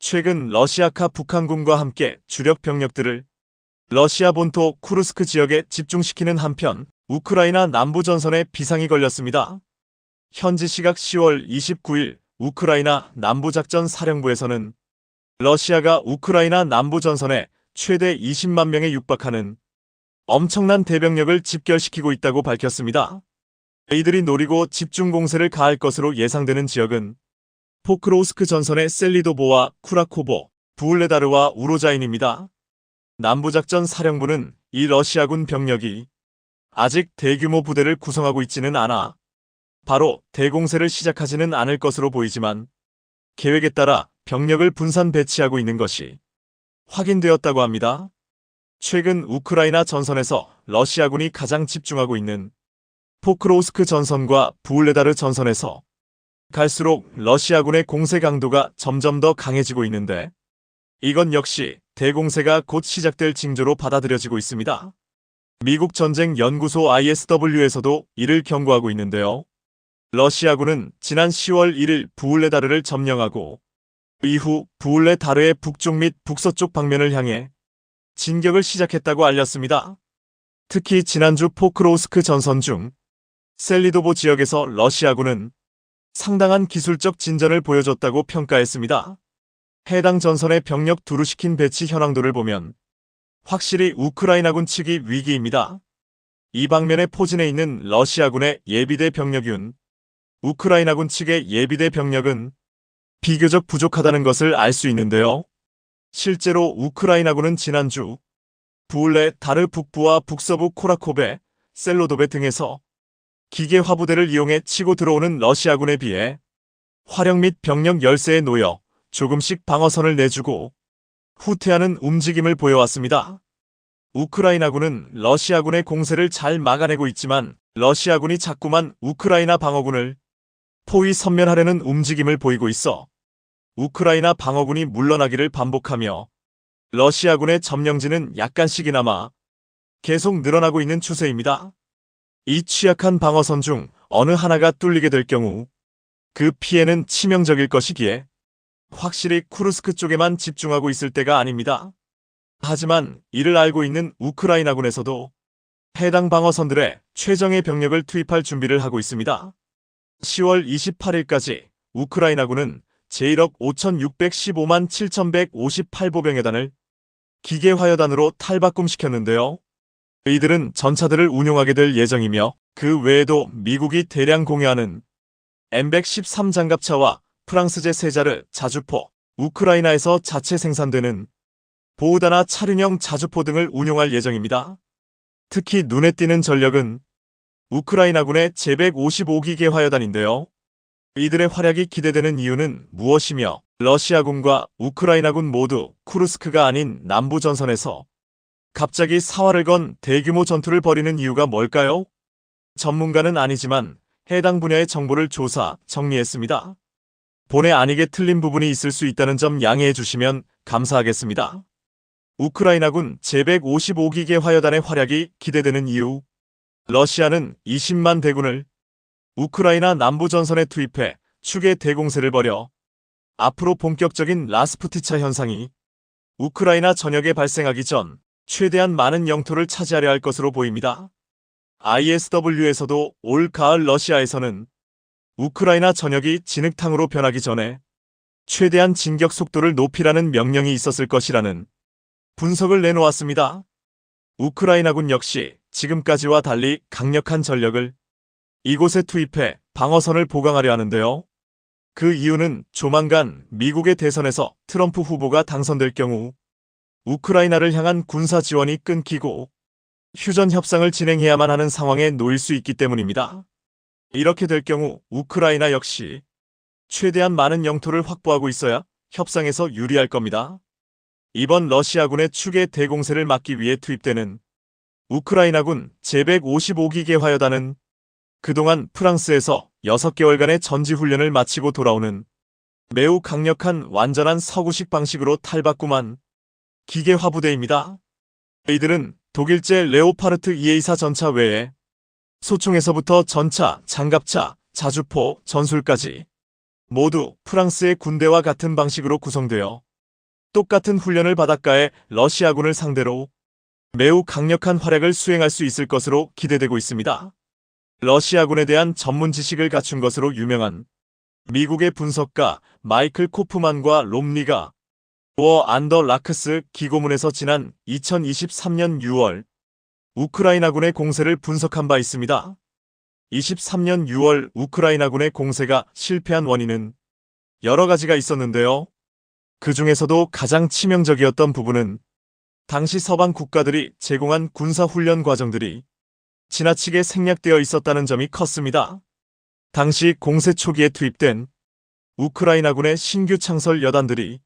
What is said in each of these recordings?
최근 러시아카 북한군과 함께 주력 병력들을 러시아 본토 쿠르스크 지역에 집중시키는 한편 우크라이나 남부 전선에 비상이 걸렸습니다. 현지 시각 10월 29일 우크라이나 남부작전 사령부에서는 러시아가 우크라이나 남부 전선에 최대 20만 명에 육박하는 엄청난 대병력을 집결시키고 있다고 밝혔습니다. 이들이 노리고 집중 공세를 가할 것으로 예상되는 지역은 포크로우스크 전선의 셀리도보와 쿠라코보, 부울레다르와 우로자인입니다. 남부작전 사령부는 이 러시아군 병력이 아직 대규모 부대를 구성하고 있지는 않아 바로 대공세를 시작하지는 않을 것으로 보이지만 계획에 따라 병력을 분산 배치하고 있는 것이 확인되었다고 합니다. 최근 우크라이나 전선에서 러시아군이 가장 집중하고 있는 포크로우스크 전선과 부울레다르 전선에서 갈수록 러시아군의 공세 강도가 점점 더 강해지고 있는데 이건 역시 대공세가 곧 시작될 징조로 받아들여지고 있습니다. 미국 전쟁연구소 ISW에서도 이를 경고하고 있는데요. 러시아군은 지난 10월 1일 부울레다르를 점령하고 이후 부울레다르의 북쪽 및 북서쪽 방면을 향해 진격을 시작했다고 알렸습니다. 특히 지난주 포크로우스크 전선 중 셀리도보 지역에서 러시아군은 상당한 기술적 진전을 보여줬다고 평가했습니다. 해당 전선의 병력 두루시킨 배치 현황도를 보면 확실히 우크라이나군 측이 위기입니다. 이 방면에 포진해 있는 러시아군의 예비대 병력윤, 우크라이나군 측의 예비대 병력은 비교적 부족하다는 것을 알 수 있는데요. 실제로 우크라이나군은 지난주 부울레다르 북부와 북서부 코라코베, 셀로도베 등에서 기계 화부대를 이용해 치고 들어오는 러시아군에 비해 화력 및 병력 열세에 놓여 조금씩 방어선을 내주고 후퇴하는 움직임을 보여왔습니다. 우크라이나군은 러시아군의 공세를 잘 막아내고 있지만 러시아군이 자꾸만 우크라이나 방어군을 포위 섬멸하려는 움직임을 보이고 있어 우크라이나 방어군이 물러나기를 반복하며 러시아군의 점령지는 약간씩이나마 계속 늘어나고 있는 추세입니다. 이 취약한 방어선 중 어느 하나가 뚫리게 될 경우 그 피해는 치명적일 것이기에 확실히 쿠르스크 쪽에만 집중하고 있을 때가 아닙니다. 하지만 이를 알고 있는 우크라이나군에서도 해당 방어선들에 최정예 병력을 투입할 준비를 하고 있습니다. 10월 28일까지 우크라이나군은 제1억 5,615만 7,158보병여단을 기계화여단으로 탈바꿈시켰는데요. 이들은 전차들을 운용하게 될 예정이며 그 외에도 미국이 대량 공유하는 M113 장갑차와 프랑스제 세자르 자주포, 우크라이나에서 자체 생산되는 보우다나 차륜형 자주포 등을 운용할 예정입니다. 특히 눈에 띄는 전력은 우크라이나군의 제155기계 화여단인데요. 이들의 활약이 기대되는 이유는 무엇이며 러시아군과 우크라이나군 모두 쿠르스크가 아닌 남부 전선에서 갑자기 사활을 건 대규모 전투를 벌이는 이유가 뭘까요? 전문가는 아니지만 해당 분야의 정보를 조사, 정리했습니다. 본의 아니게 틀린 부분이 있을 수 있다는 점 양해해 주시면 감사하겠습니다. 우크라이나군 제155기계 화여단의 활약이 기대되는 이유. 러시아는 20만 대군을 우크라이나 남부 전선에 투입해 추계 대공세를 벌여 앞으로 본격적인 라스푸티차 현상이 우크라이나 전역에 발생하기 전 최대한 많은 영토를 차지하려 할 것으로 보입니다. ISW에서도 올 가을 러시아에서는 우크라이나 전역이 진흙탕으로 변하기 전에 최대한 진격 속도를 높이라는 명령이 있었을 것이라는 분석을 내놓았습니다. 우크라이나군 역시 지금까지와 달리 강력한 전력을 이곳에 투입해 방어선을 보강하려 하는데요. 그 이유는 조만간 미국의 대선에서 트럼프 후보가 당선될 경우 우크라이나를 향한 군사 지원이 끊기고 휴전 협상을 진행해야만 하는 상황에 놓일 수 있기 때문입니다. 이렇게 될 경우 우크라이나 역시 최대한 많은 영토를 확보하고 있어야 협상에서 유리할 겁니다. 이번 러시아군의 추계 대공세를 막기 위해 투입되는 우크라이나군 제155기계 화여단은 그동안 프랑스에서 6개월간의 전지훈련을 마치고 돌아오는 매우 강력한 완전한 서구식 방식으로 탈바꿈한 기계 화부대입니다. 이들은 독일제 레오파르트 2A4 전차 외에 소총에서부터 전차, 장갑차, 자주포, 전술까지 모두 프랑스의 군대와 같은 방식으로 구성되어 똑같은 훈련을 바닷가의 러시아군을 상대로 매우 강력한 활약을 수행할 수 있을 것으로 기대되고 있습니다. 러시아군에 대한 전문 지식을 갖춘 것으로 유명한 미국의 분석가 마이클 코프만과 롬리가 워 안더 라크스 기고문에서 지난 2023년 6월 우크라이나군의 공세를 분석한 바 있습니다. 23년 6월 우크라이나군의 공세가 실패한 원인은 여러 가지가 있었는데요. 그 중에서도 가장 치명적이었던 부분은 당시 서방 국가들이 제공한 군사훈련 과정들이 지나치게 생략되어 있었다는 점이 컸습니다. 당시 공세 초기에 투입된 우크라이나군의 신규 창설 여단들이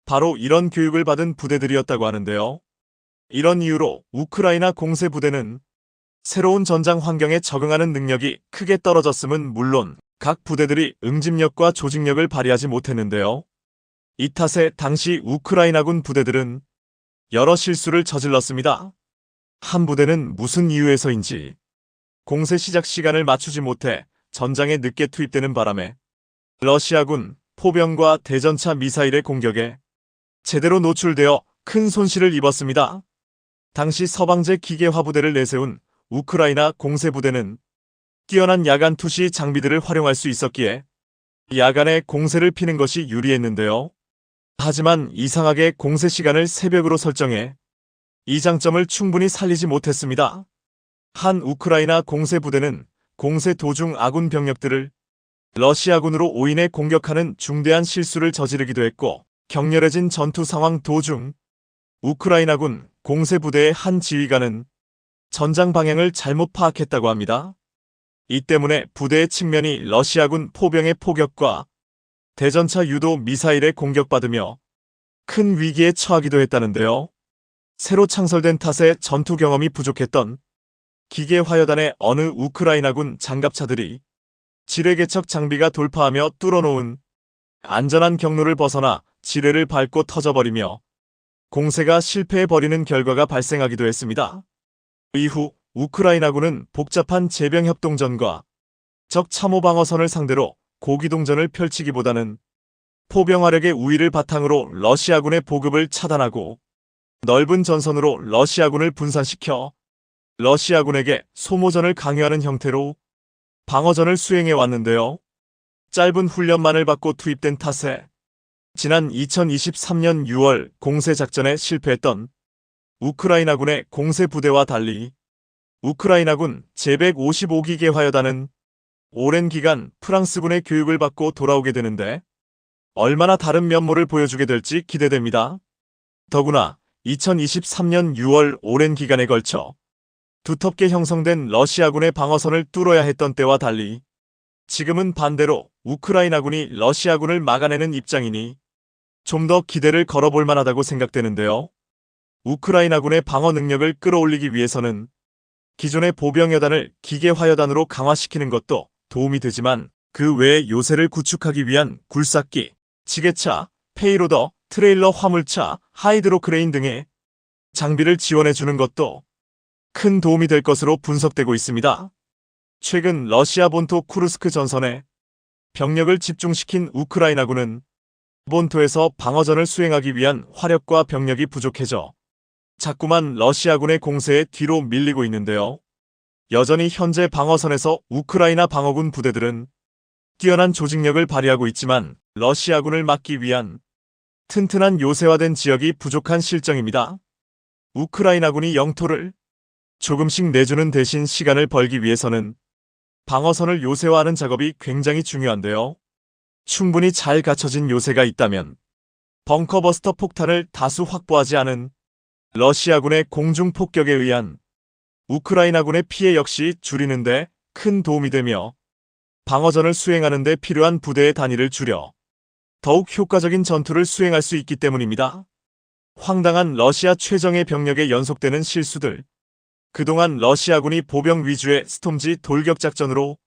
바로 이런 교육을 받은 부대들이었다고 하는데요. 이런 이유로 우크라이나 공세 부대는 새로운 전장 환경에 적응하는 능력이 크게 떨어졌음은 물론 각 부대들이 응집력과 조직력을 발휘하지 못했는데요. 이 탓에 당시 우크라이나군 부대들은 여러 실수를 저질렀습니다. 한 부대는 무슨 이유에서인지 공세 시작 시간을 맞추지 못해 전장에 늦게 투입되는 바람에 러시아군 포병과 대전차 미사일의 공격에 제대로 노출되어 큰 손실을 입었습니다. 당시 서방제 기계화 부대를 내세운 우크라이나 공세부대는 뛰어난 야간 투시 장비들을 활용할 수 있었기에 야간에 공세를 피는 것이 유리했는데요. 하지만 이상하게 공세 시간을 새벽으로 설정해 이 장점을 충분히 살리지 못했습니다. 한 우크라이나 공세부대는 공세 도중 아군 병력들을 러시아군으로 오인해 공격하는 중대한 실수를 저지르기도 했고, 격렬해진 전투 상황 도중 우크라이나군 공세부대의 한 지휘관은 전장 방향을 잘못 파악했다고 합니다. 이 때문에 부대의 측면이 러시아군 포병의 포격과 대전차 유도 미사일에 공격받으며 큰 위기에 처하기도 했다는데요. 새로 창설된 탓에 전투 경험이 부족했던 기계화여단의 어느 우크라이나군 장갑차들이 지뢰개척 장비가 돌파하며 뚫어놓은 안전한 경로를 벗어나 지뢰를 밟고 터져버리며 공세가 실패해버리는 결과가 발생하기도 했습니다. 이후 우크라이나군은 복잡한 제병협동전과 적 참호방어선을 상대로 고기동전을 펼치기보다는 포병화력의 우위를 바탕으로 러시아군의 보급을 차단하고 넓은 전선으로 러시아군을 분산시켜 러시아군에게 소모전을 강요하는 형태로 방어전을 수행해 왔는데요. 짧은 훈련만을 받고 투입된 탓에 지난 2023년 6월 공세작전에 실패했던 우크라이나군의 공세부대와 달리 우크라이나군 제155기계화여단은 오랜 기간 프랑스군의 교육을 받고 돌아오게 되는데 얼마나 다른 면모를 보여주게 될지 기대됩니다. 더구나 2023년 6월 오랜 기간에 걸쳐 두텁게 형성된 러시아군의 방어선을 뚫어야 했던 때와 달리 지금은 반대로 우크라이나군이 러시아군을 막아내는 입장이니 좀 더 기대를 걸어볼 만하다고 생각되는데요. 우크라이나군의 방어 능력을 끌어올리기 위해서는 기존의 보병여단을 기계화여단으로 강화시키는 것도 도움이 되지만 그 외에 요새를 구축하기 위한 굴삭기, 지게차, 페이로더, 트레일러 화물차, 하이드로크레인 등의 장비를 지원해주는 것도 큰 도움이 될 것으로 분석되고 있습니다. 최근 러시아 본토 쿠르스크 전선에 병력을 집중시킨 우크라이나군은 본토에서 방어전을 수행하기 위한 화력과 병력이 부족해져 자꾸만 러시아군의 공세에 뒤로 밀리고 있는데요. 여전히 현재 방어선에서 우크라이나 방어군 부대들은 뛰어난 조직력을 발휘하고 있지만 러시아군을 막기 위한 튼튼한 요새화된 지역이 부족한 실정입니다. 우크라이나군이 영토를 조금씩 내주는 대신 시간을 벌기 위해서는 방어선을 요새화하는 작업이 굉장히 중요한데요. 충분히 잘 갖춰진 요새가 있다면 벙커버스터 폭탄을 다수 확보하지 않은 러시아군의 공중폭격에 의한 우크라이나군의 피해 역시 줄이는데 큰 도움이 되며 방어전을 수행하는 데 필요한 부대의 단위를 줄여 더욱 효과적인 전투를 수행할 수 있기 때문입니다. 황당한 러시아 최정예 병력에 연속되는 실수들. 그동안 러시아군이 보병 위주의 스톰지 돌격작전으로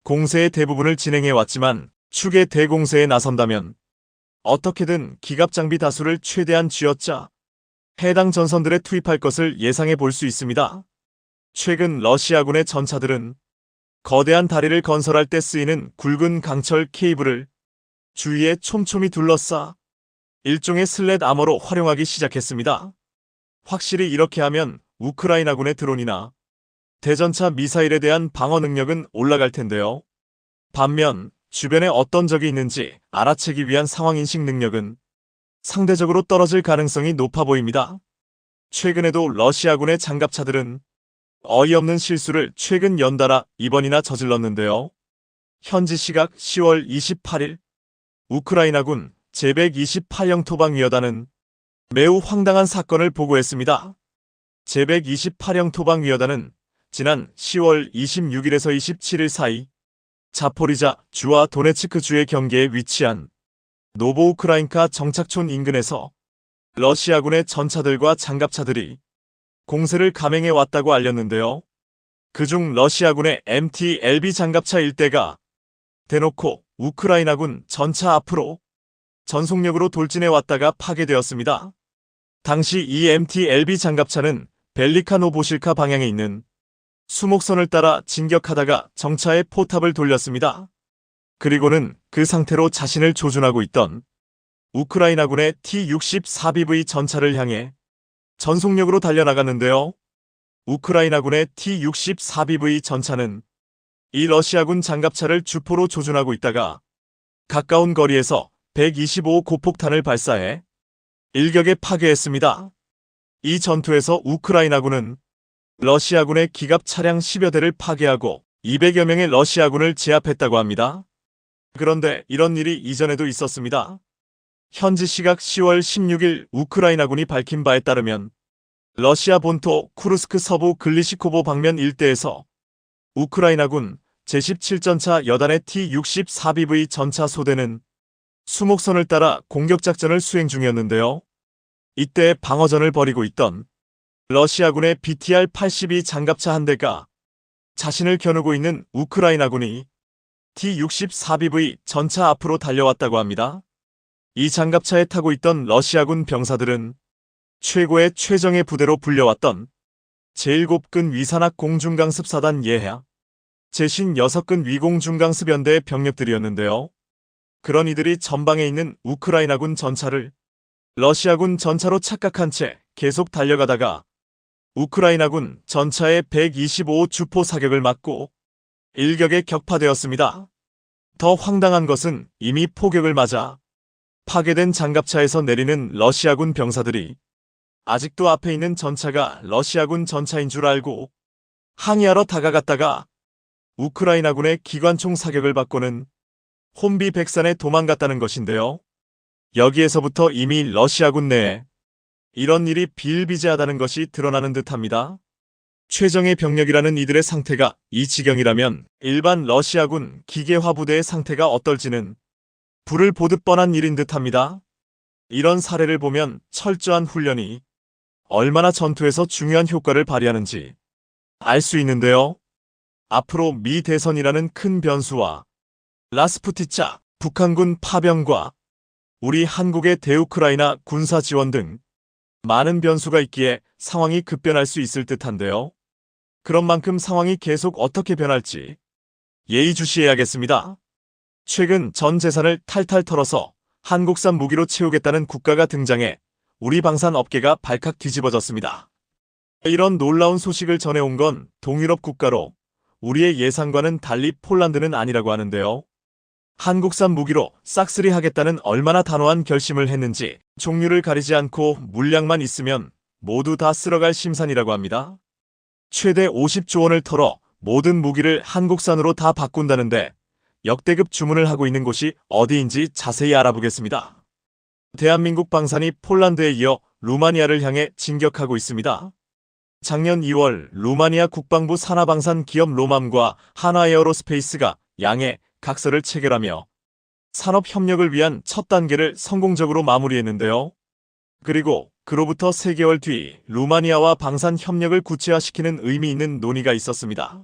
공세의 대부분을 진행해왔지만 추계 대공세에 나선다면 어떻게든 기갑장비 다수를 최대한 쥐어짜 해당 전선들에 투입할 것을 예상해 볼 수 있습니다. 최근 러시아군의 전차들은 거대한 다리를 건설할 때 쓰이는 굵은 강철 케이블을 주위에 촘촘히 둘러싸 일종의 슬랫 아머로 활용하기 시작했습니다. 확실히 이렇게 하면 우크라이나군의 드론이나 대전차 미사일에 대한 방어 능력은 올라갈 텐데요. 반면 주변에 어떤 적이 있는지 알아채기 위한 상황인식 능력은 상대적으로 떨어질 가능성이 높아 보입니다. 최근에도 러시아군의 장갑차들은 어이없는 실수를 최근 연달아 이번이나 저질렀는데요. 현지 시각 10월 28일 우크라이나군 제128형 토방위여단은 매우 황당한 사건을 보고했습니다. 제128형 토방위여단은 지난 10월 26일에서 27일 사이 자포리자 주와 도네츠크 주의 경계에 위치한 노보우크라인카 정착촌 인근에서 러시아군의 전차들과 장갑차들이 공세를 감행해 왔다고 알렸는데요. 그중 러시아군의 MT-LB 장갑차 1대가 대놓고 우크라이나군 전차 앞으로 전속력으로 돌진해 왔다가 파괴되었습니다. 당시 이 MT-LB 장갑차는 벨리카노보실카 방향에 있는 수목선을 따라 진격하다가 정차에 포탑을 돌렸습니다. 그리고는 그 상태로 자신을 조준하고 있던 우크라이나군의 T-64BV 전차를 향해 전속력으로 달려나갔는데요. 우크라이나군의 T-64BV 전차는 이 러시아군 장갑차를 주포로 조준하고 있다가 가까운 거리에서 125 고폭탄을 발사해 일격에 파괴했습니다. 이 전투에서 우크라이나군은 러시아군의 기갑 차량 10여 대를 파괴하고 200여 명의 러시아군을 제압했다고 합니다. 그런데 이런 일이 이전에도 있었습니다. 현지 시각 10월 16일 우크라이나군이 밝힌 바에 따르면 러시아 본토 쿠르스크 서부 글리시코보 방면 일대에서 우크라이나군 제17전차 여단의 T-64BV 전차 소대는 수목선을 따라 공격작전을 수행 중이었는데요. 이때 방어전을 벌이고 있던 러시아군의 BTR-82 장갑차 한 대가 자신을 겨누고 있는 우크라이나군이 T-64BV 전차 앞으로 달려왔다고 합니다. 이 장갑차에 타고 있던 러시아군 병사들은 최고의 최정예 부대로 불려왔던 제7근 위산악 공중강습사단 예하, 제56근 위공중강습연대의 병력들이었는데요. 그런 이들이 전방에 있는 우크라이나군 전차를 러시아군 전차로 착각한 채 계속 달려가다가 우크라이나군 전차의 125 주포 사격을 맞고 일격에 격파되었습니다. 더 황당한 것은 이미 포격을 맞아 파괴된 장갑차에서 내리는 러시아군 병사들이 아직도 앞에 있는 전차가 러시아군 전차인 줄 알고 항의하러 다가갔다가 우크라이나군의 기관총 사격을 받고는 혼비백산에 도망갔다는 것인데요. 여기에서부터 이미 러시아군 내에 이런 일이 비일비재하다는 것이 드러나는 듯합니다. 최정예 병력이라는 이들의 상태가 이 지경이라면 일반 러시아군 기계화 부대의 상태가 어떨지는 불을 보듯 뻔한 일인 듯합니다. 이런 사례를 보면 철저한 훈련이 얼마나 전투에서 중요한 효과를 발휘하는지 알 수 있는데요. 앞으로 미 대선이라는 큰 변수와 라스푸티차 북한군 파병과 우리 한국의 대우크라이나 군사 지원 등 많은 변수가 있기에 상황이 급변할 수 있을 듯한데요. 그런 만큼 상황이 계속 어떻게 변할지 예의주시해야겠습니다. 최근 전 재산을 탈탈 털어서 한국산 무기로 채우겠다는 국가가 등장해 우리 방산업계가 발칵 뒤집어졌습니다. 이런 놀라운 소식을 전해온 건 동유럽 국가로 우리의 예상과는 달리 폴란드는 아니라고 하는데요. 한국산 무기로 싹쓸이 하겠다는 얼마나 단호한 결심을 했는지 종류를 가리지 않고 물량만 있으면 모두 다 쓸어갈 심산이라고 합니다. 최대 50조 원을 털어 모든 무기를 한국산으로 다 바꾼다는데 역대급 주문을 하고 있는 곳이 어디인지 자세히 알아보겠습니다. 대한민국 방산이 폴란드에 이어 루마니아를 향해 진격하고 있습니다. 작년 2월 루마니아 국방부 산하방산 기업 로맘과 한화에어로스페이스가 양해 각서를 체결하며 산업협력을 위한 첫 단계를 성공적으로 마무리했는데요. 그리고 그로부터 3개월 뒤 루마니아와 방산 협력을 구체화시키는 의미 있는 논의가 있었습니다.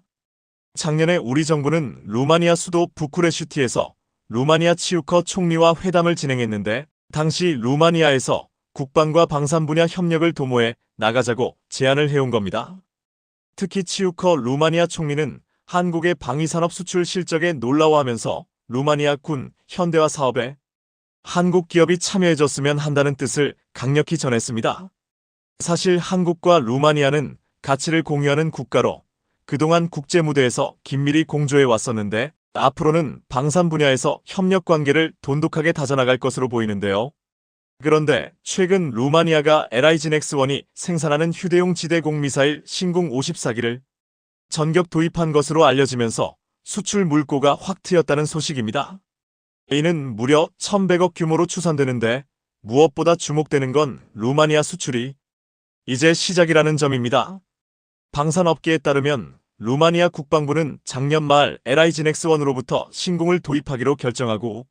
작년에 우리 정부는 루마니아 수도 부쿠레슈티에서 루마니아 치우커 총리와 회담을 진행했는데 당시 루마니아에서 국방과 방산 분야 협력을 도모해 나가자고 제안을 해온 겁니다. 특히 치우커 루마니아 총리는 한국의 방위산업 수출 실적에 놀라워하면서 루마니아 군 현대화 사업에 한국 기업이 참여해줬으면 한다는 뜻을 강력히 전했습니다. 사실 한국과 루마니아는 가치를 공유하는 국가로 그동안 국제 무대에서 긴밀히 공조해 왔었는데 앞으로는 방산 분야에서 협력 관계를 돈독하게 다져나갈 것으로 보이는데요. 그런데 최근 루마니아가 LIGNX-1이 생산하는 휴대용 지대공 미사일 신궁 54기를 전격 도입한 것으로 알려지면서 수출 물꼬가 확 트였다는 소식입니다. 이는 무려 1,100억 규모로 추산되는데 무엇보다 주목되는 건 루마니아 수출이 이제 시작이라는 점입니다. 방산업계에 따르면 루마니아 국방부는 작년 말 LIGNX-1으로부터 신궁을 도입하기로 결정하고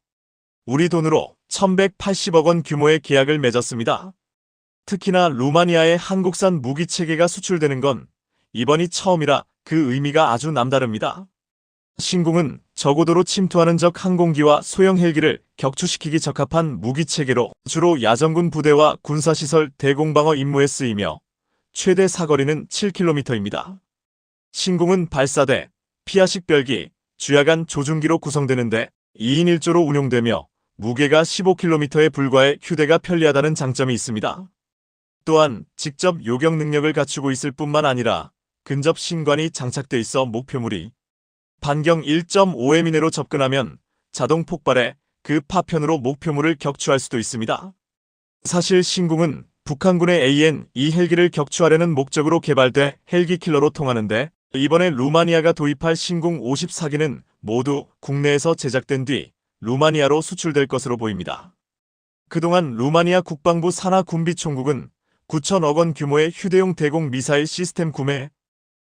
우리 돈으로 1,180억 원 규모의 계약을 맺었습니다. 특히나 루마니아의 한국산 무기체계가 수출되는 건 이번이 처음이라 그 의미가 아주 남다릅니다. 신궁은 저고도로 침투하는 적 항공기와 소형 헬기를 격추시키기 적합한 무기체계로 주로 야전군 부대와 군사시설 대공방어 임무에 쓰이며 최대 사거리는 7km입니다. 신궁은 발사대, 피하식 별기, 주야간 조준기로 구성되는데 2인 1조로 운용되며 무게가 15km에 불과해 휴대가 편리하다는 장점이 있습니다. 또한 직접 요격 능력을 갖추고 있을 뿐만 아니라 근접 신관이 장착돼 있어 목표물이 반경 1.5m 이내로 접근하면 자동 폭발해 그 파편으로 목표물을 격추할 수도 있습니다. 사실 신궁은 북한군의 AN-2 헬기를 격추하려는 목적으로 개발돼 헬기 킬러로 통하는데 이번에 루마니아가 도입할 신궁 54기는 모두 국내에서 제작된 뒤 루마니아로 수출될 것으로 보입니다. 그동안 루마니아 국방부 산하군비총국은 9천억 원 규모의 휴대용 대공 미사일 시스템 구매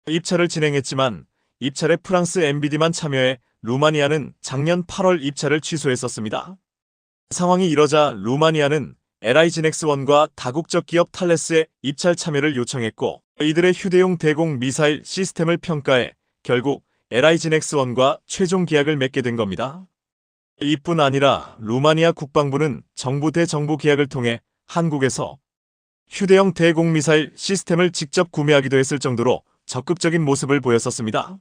입찰을 진행했지만 입찰에 프랑스 MBD만 참여해 루마니아는 작년 8월 입찰을 취소했었습니다. 상황이 이러자 루마니아는 LIGNX-1과 다국적 기업 탈레스의 입찰 참여를 요청했고 이들의 휴대용 대공 미사일 시스템을 평가해 결국 LIGNX-1과 최종 계약을 맺게 된 겁니다. 이뿐 아니라 루마니아 국방부는 정부 대 정부 계약을 통해 한국에서 휴대용 대공 미사일 시스템을 직접 구매하기도 했을 정도로 적극적인 모습을 보였었습니다.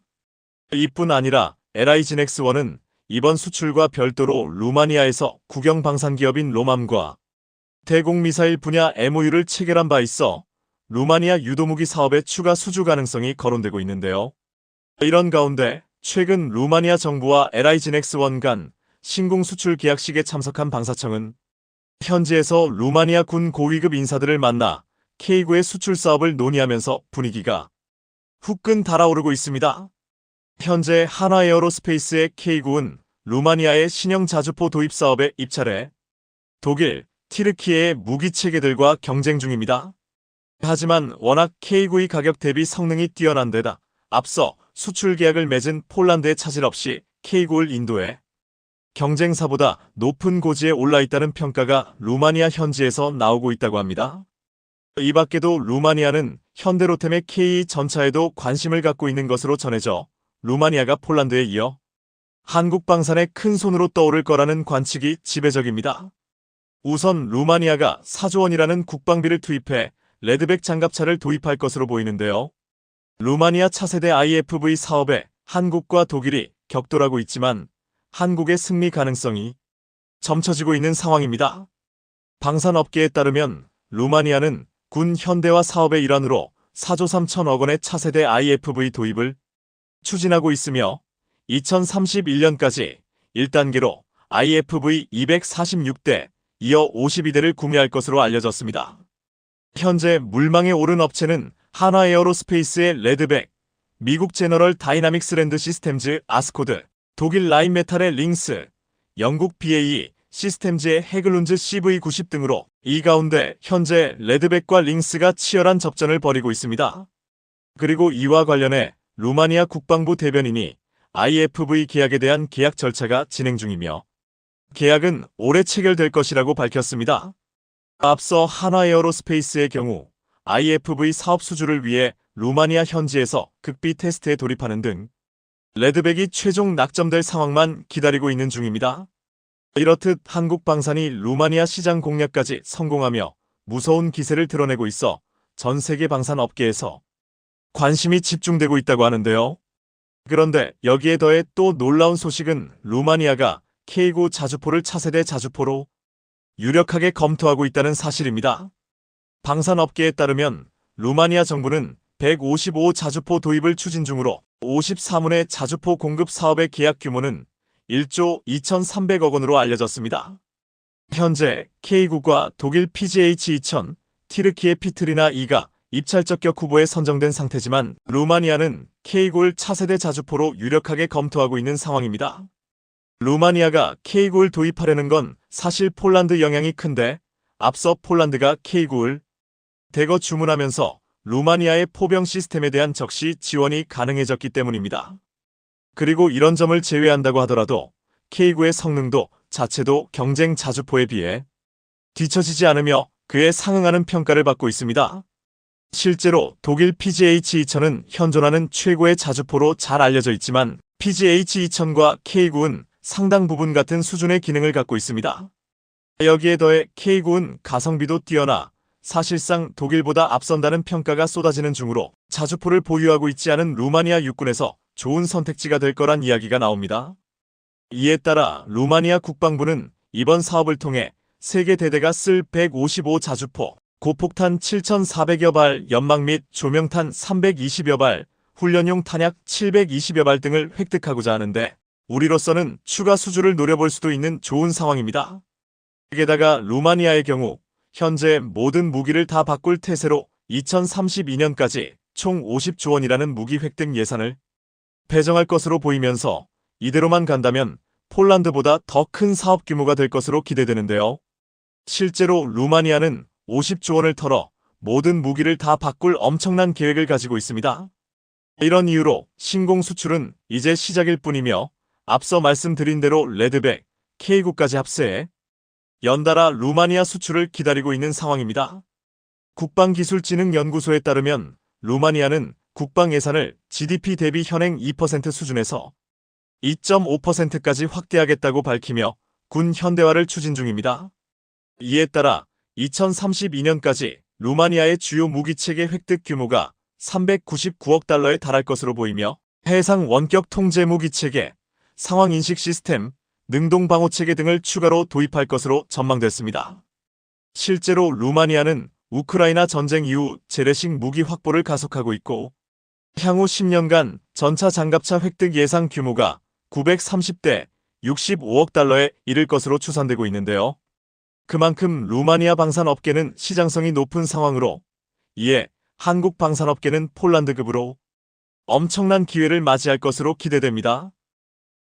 이뿐 아니라 LIGNX-1은 이번 수출과 별도로 루마니아에서 국영 방산기업인 로맘과 대공미사일 분야 MOU를 체결한 바 있어 루마니아 유도무기 사업의 추가 수주 가능성이 거론되고 있는데요. 이런 가운데 최근 루마니아 정부와 LIGNX-1 간 신궁 수출 계약식에 참석한 방사청은 현지에서 루마니아 군 고위급 인사들을 만나 K9의 수출 사업을 논의하면서 분위기가 후끈 달아오르고 있습니다. 현재 한화에어로스페이스의 K9은 루마니아의 신형 자주포 도입 사업에 입찰해 독일, 티르키예의 무기체계들과 경쟁 중입니다. 하지만 워낙 K9의 가격 대비 성능이 뛰어난 데다 앞서 수출 계약을 맺은 폴란드의 차질 없이 K9를 인도해 경쟁사보다 높은 고지에 올라있다는 평가가 루마니아 현지에서 나오고 있다고 합니다. 이 밖에도 루마니아는 현대로템의 K2 전차에도 관심을 갖고 있는 것으로 전해져 루마니아가 폴란드에 이어 한국 방산의 큰 손으로 떠오를 거라는 관측이 지배적입니다. 우선 루마니아가 4조 원이라는 국방비를 투입해 레드백 장갑차를 도입할 것으로 보이는데요. 루마니아 차세대 IFV 사업에 한국과 독일이 격돌하고 있지만 한국의 승리 가능성이 점쳐지고 있는 상황입니다. 방산업계에 따르면 루마니아는 군 현대화 사업의 일환으로 4조 3천억 원의 차세대 IFV 도입을 추진하고 있으며 2031년까지 1단계로 IFV 246대, 이어 52대를 구매할 것으로 알려졌습니다. 현재 물망에 오른 업체는 한화에어로스페이스의 레드백, 미국 제너럴 다이나믹스 랜드 시스템즈 아스코드, 독일 라인메탈의 링스, 영국 BAE 시스템즈의 해글룬즈 CV90 등으로 이 가운데 현재 레드백과 링스가 치열한 접전을 벌이고 있습니다. 그리고 이와 관련해 루마니아 국방부 대변인이 IFV 계약에 대한 계약 절차가 진행 중이며 계약은 올해 체결될 것이라고 밝혔습니다. 앞서 한화에어로스페이스의 경우 IFV 사업 수주를 위해 루마니아 현지에서 극비 테스트에 돌입하는 등 레드백이 최종 낙점될 상황만 기다리고 있는 중입니다. 이렇듯 한국 방산이 루마니아 시장 공략까지 성공하며 무서운 기세를 드러내고 있어 전 세계 방산 업계에서 관심이 집중되고 있다고 하는데요. 그런데 여기에 더해 또 놀라운 소식은 루마니아가 K9 자주포를 차세대 자주포로 유력하게 검토하고 있다는 사실입니다. 방산업계에 따르면 루마니아 정부는 155 자주포 도입을 추진 중으로 53원의 자주포 공급 사업의 계약 규모는 1조 2,300억 원으로 알려졌습니다. 현재 K국과 독일 PGH-2000, 티르키의 피트리나 2가 입찰 적격 후보에 선정된 상태지만 루마니아는 K골 차세대 자주포로 유력하게 검토하고 있는 상황입니다. 루마니아가 K골 도입하려는 건 사실 폴란드 영향이 큰데 앞서 폴란드가 K골 대거 주문하면서 루마니아의 포병 시스템에 대한 적시 지원이 가능해졌기 때문입니다. 그리고 이런 점을 제외한다고 하더라도 K구의 성능도 자체도 경쟁 자주포에 비해 뒤처지지 않으며 그에 상응하는 평가를 받고 있습니다. 실제로 독일 PGH-2000은 현존하는 최고의 자주포로 잘 알려져 있지만 PGH-2000과 K구는 상당 부분 같은 수준의 기능을 갖고 있습니다. 여기에 더해 K구는 가성비도 뛰어나 사실상 독일보다 앞선다는 평가가 쏟아지는 중으로 자주포를 보유하고 있지 않은 루마니아 육군에서 좋은 선택지가 될 거란 이야기가 나옵니다. 이에 따라 루마니아 국방부는 이번 사업을 통해 세계 대대가 쓸 155 자주포, 고폭탄 7,400여 발, 연막 및 조명탄 320여 발, 훈련용 탄약 720여 발 등을 획득하고자 하는데 우리로서는 추가 수주를 노려볼 수도 있는 좋은 상황입니다. 게다가 루마니아의 경우 현재 모든 무기를 다 바꿀 태세로 2032년까지 총 50조 원이라는 무기 획득 예산을 배정할 것으로 보이면서 이대로만 간다면 폴란드보다 더 큰 사업 규모가 될 것으로 기대되는데요. 실제로 루마니아는 50조 원을 털어 모든 무기를 다 바꿀 엄청난 계획을 가지고 있습니다. 이런 이유로 신공 수출은 이제 시작일 뿐이며 앞서 말씀드린 대로 레드백, K국까지 합세해 연달아 루마니아 수출을 기다리고 있는 상황입니다. 국방기술진흥연구소에 따르면 루마니아는 국방 예산을 GDP 대비 현행 2% 수준에서 2.5%까지 확대하겠다고 밝히며 군 현대화를 추진 중입니다. 이에 따라 2032년까지 루마니아의 주요 무기체계 획득 규모가 399억 달러에 달할 것으로 보이며 해상 원격 통제 무기체계, 상황인식 시스템, 능동방어체계 등을 추가로 도입할 것으로 전망됐습니다. 실제로 루마니아는 우크라이나 전쟁 이후 재래식 무기 확보를 가속하고 있고 향후 10년간 전차 장갑차 획득 예상 규모가 930대 65억 달러에 이를 것으로 추산되고 있는데요. 그만큼 루마니아 방산업계는 시장성이 높은 상황으로 이에 한국 방산업계는 폴란드급으로 엄청난 기회를 맞이할 것으로 기대됩니다.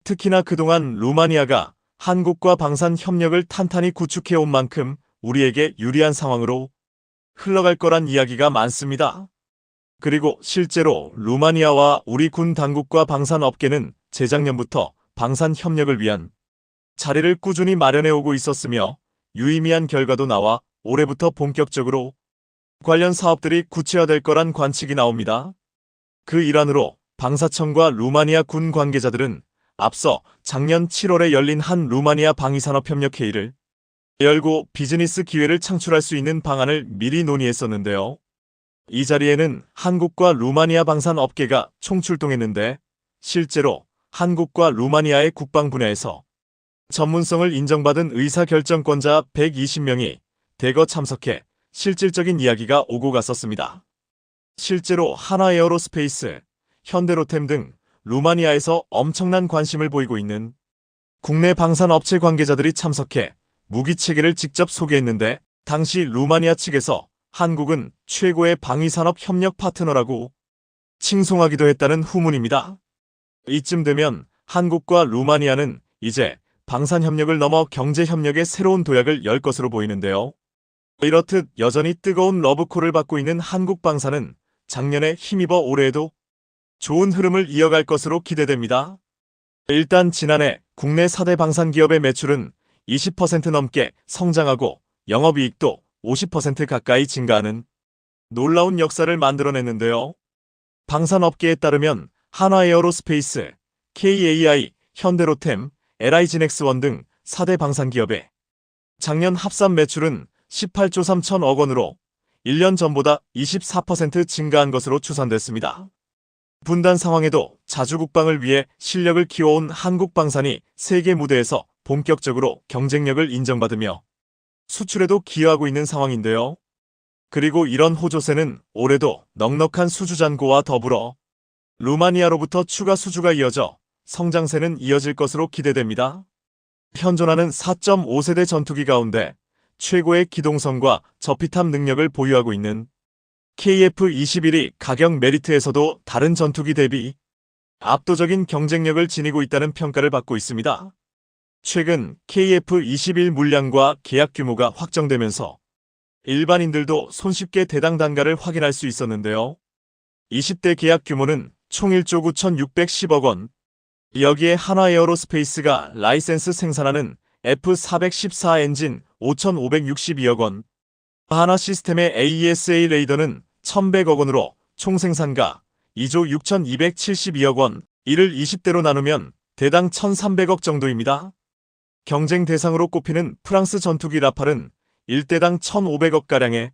특히나 그동안 루마니아가 한국과 방산 협력을 탄탄히 구축해온 만큼 우리에게 유리한 상황으로 흘러갈 거란 이야기가 많습니다. 그리고 실제로 루마니아와 우리 군 당국과 방산업계는 재작년부터 방산 협력을 위한 자리를 꾸준히 마련해오고 있었으며 유의미한 결과도 나와 올해부터 본격적으로 관련 사업들이 구체화될 거란 관측이 나옵니다. 그 일환으로 방사청과 루마니아 군 관계자들은 앞서 작년 7월에 열린 한 루마니아 방위산업협력회의를 열고 비즈니스 기회를 창출할 수 있는 방안을 미리 논의했었는데요. 이 자리에는 한국과 루마니아 방산업계가 총출동했는데 실제로 한국과 루마니아의 국방 분야에서 전문성을 인정받은 의사결정권자 120명이 대거 참석해 실질적인 이야기가 오고 갔었습니다. 실제로 하나에어로스페이스, 현대로템 등 루마니아에서 엄청난 관심을 보이고 있는 국내 방산업체 관계자들이 참석해 무기체계를 직접 소개했는데 당시 루마니아 측에서 한국은 최고의 방위산업 협력 파트너라고 칭송하기도 했다는 후문입니다. 이쯤 되면 한국과 루마니아는 이제 방산협력을 넘어 경제협력의 새로운 도약을 열 것으로 보이는데요. 이렇듯 여전히 뜨거운 러브콜을 받고 있는 한국 방산은 작년에 힘입어 올해에도 좋은 흐름을 이어갈 것으로 기대됩니다. 일단 지난해 국내 4대 방산기업의 매출은 20% 넘게 성장하고 영업이익도 50% 가까이 증가하는 놀라운 역사를 만들어냈는데요. 방산업계에 따르면 한화에어로스페이스, KAI, 현대로템, LI진엑스원 등 4대 방산기업의 작년 합산 매출은 18조 3천억 원으로 1년 전보다 24% 증가한 것으로 추산됐습니다. 분단 상황에도 자주국방을 위해 실력을 키워온 한국방산이 세계 무대에서 본격적으로 경쟁력을 인정받으며 수출에도 기여하고 있는 상황인데요. 그리고 이런 호조세는 올해도 넉넉한 수주 잔고와 더불어 루마니아로부터 추가 수주가 이어져 성장세는 이어질 것으로 기대됩니다. 현존하는 4.5세대 전투기 가운데 최고의 기동성과 저피탑 능력을 보유하고 있는 KF-21이 가격 메리트에서도 다른 전투기 대비 압도적인 경쟁력을 지니고 있다는 평가를 받고 있습니다. 최근 KF-21 물량과 계약 규모가 확정되면서 일반인들도 손쉽게 대당 단가를 확인할 수 있었는데요. 20대 계약 규모는 총 1조 9,610억 원. 여기에 한화에어로스페이스가 라이센스 생산하는 F-414 엔진 5,562억 원, 한화시스템의 AESA 레이더는 1,100억 원으로 총 생산가 2조 6,272억 원, 이를 20대로 나누면 대당 1,300억 정도입니다. 경쟁 대상으로 꼽히는 프랑스 전투기 라팔은 1대당 1,500억가량에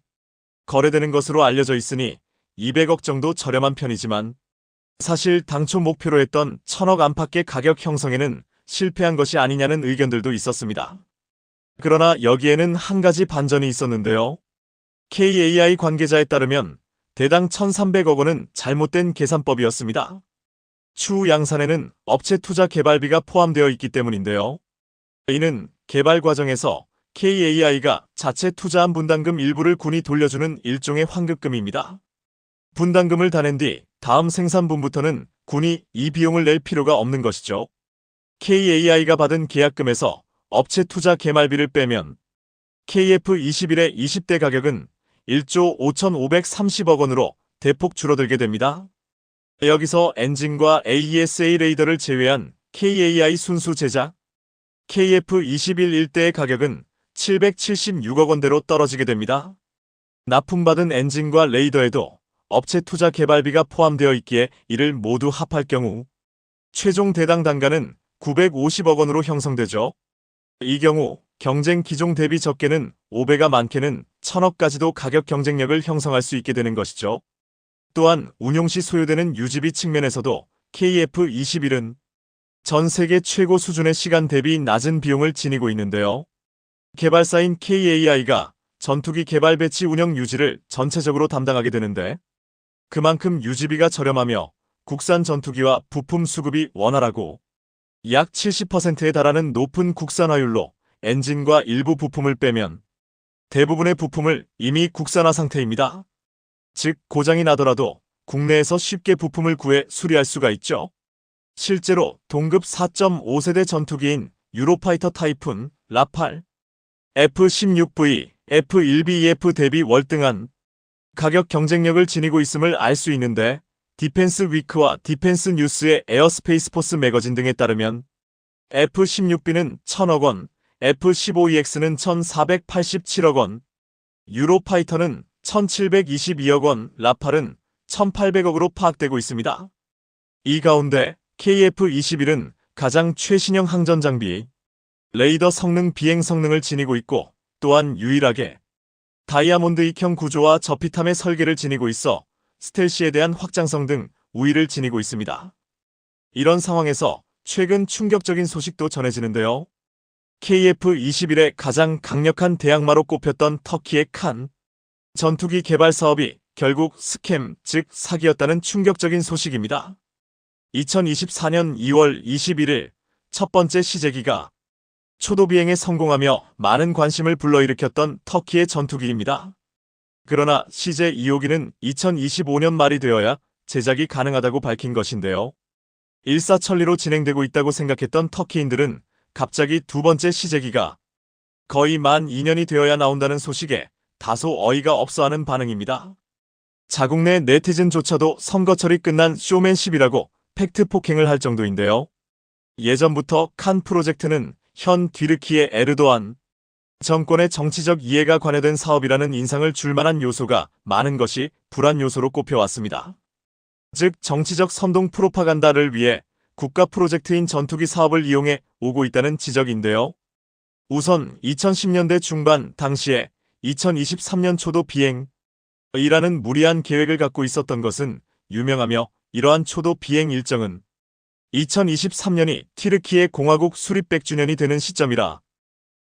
거래되는 것으로 알려져 있으니 200억 정도 저렴한 편이지만 사실 당초 목표로 했던 1,000억 안팎의 가격 형성에는 실패한 것이 아니냐는 의견들도 있었습니다. 그러나 여기에는 한 가지 반전이 있었는데요. KAI 관계자에 따르면 대당 1,300억 원은 잘못된 계산법이었습니다. 추후 양산에는 업체 투자 개발비가 포함되어 있기 때문인데요. 이는 개발 과정에서 KAI가 자체 투자한 분담금 일부를 군이 돌려주는 일종의 환급금입니다. 분담금을 다 낸 뒤 다음 생산분부터는 군이 이 비용을 낼 필요가 없는 것이죠. KAI가 받은 계약금에서 업체 투자 개발비를 빼면 KF-21의 20대 가격은 1조 5,530억 원으로 대폭 줄어들게 됩니다. 여기서 엔진과 AESA 레이더를 제외한 KAI 순수 제작 KF-21 1대의 가격은 776억 원대로 떨어지게 됩니다. 납품받은 엔진과 레이더에도 업체 투자 개발비가 포함되어 있기에 이를 모두 합할 경우 최종 대당 단가는 950억 원으로 형성되죠. 이 경우 경쟁 기종 대비 적게는 5배가 많게는 1,000억까지도 가격 경쟁력을 형성할 수 있게 되는 것이죠. 또한 운용 시 소요되는 유지비 측면에서도 KF-21은 전 세계 최고 수준의 시간 대비 낮은 비용을 지니고 있는데요. 개발사인 KAI가 전투기 개발 배치 운영 유지를 전체적으로 담당하게 되는데 그만큼 유지비가 저렴하며 국산 전투기와 부품 수급이 원활하고 약 70%에 달하는 높은 국산화율로 엔진과 일부 부품을 빼면 대부분의 부품을 이미 국산화 상태입니다. 즉 고장이 나더라도 국내에서 쉽게 부품을 구해 수리할 수가 있죠. 실제로 동급 4.5세대 전투기인 유로파이터 타이푼, 라팔, F-16V, F-1BEF 대비 월등한 가격 경쟁력을 지니고 있음을 알 수 있는데 디펜스 위크와 디펜스 뉴스의 에어스페이스 포스 매거진 등에 따르면 F-16B는 1,000억 원, F-15EX는 1,487억 원, 유로파이터는 1,722억 원, 라팔은 1,800억으로 파악되고 있습니다. 이 가운데 KF-21은 가장 최신형 항전 장비, 레이더 성능 비행 성능을 지니고 있고 또한 유일하게 다이아몬드 익형 구조와 저피탐의 설계를 지니고 있어 스텔시에 대한 확장성 등 우위를 지니고 있습니다. 이런 상황에서 최근 충격적인 소식도 전해지는데요. KF-21의 가장 강력한 대항마로 꼽혔던 터키의 칸 전투기 개발 사업이 결국 스캠, 즉 사기였다는 충격적인 소식입니다. 2024년 2월 21일 첫 번째 시제기가 초도 비행에 성공하며 많은 관심을 불러일으켰던 터키의 전투기입니다. 그러나 시제 2호기는 2025년 말이 되어야 제작이 가능하다고 밝힌 것인데요. 일사천리로 진행되고 있다고 생각했던 터키인들은 갑자기 두 번째 시제기가 거의 만 2년이 되어야 나온다는 소식에 다소 어이가 없어하는 반응입니다. 자국 내 네티즌조차도 선거철이 끝난 쇼맨십이라고 팩트 폭행을 할 정도인데요. 예전부터 칸 프로젝트는 현 튀르키예 에르도안 정권의 정치적 이해가 관여된 사업이라는 인상을 줄 만한 요소가 많은 것이 불안 요소로 꼽혀왔습니다. 즉 정치적 선동 프로파간다를 위해 국가 프로젝트인 전투기 사업을 이용해 오고 있다는 지적인데요. 우선 2010년대 중반 당시에 2023년 초도 비행이라는 무리한 계획을 갖고 있었던 것은 유명하며 이러한 초도 비행 일정은 2023년이 튀르키예 공화국 수립 100주년이 되는 시점이라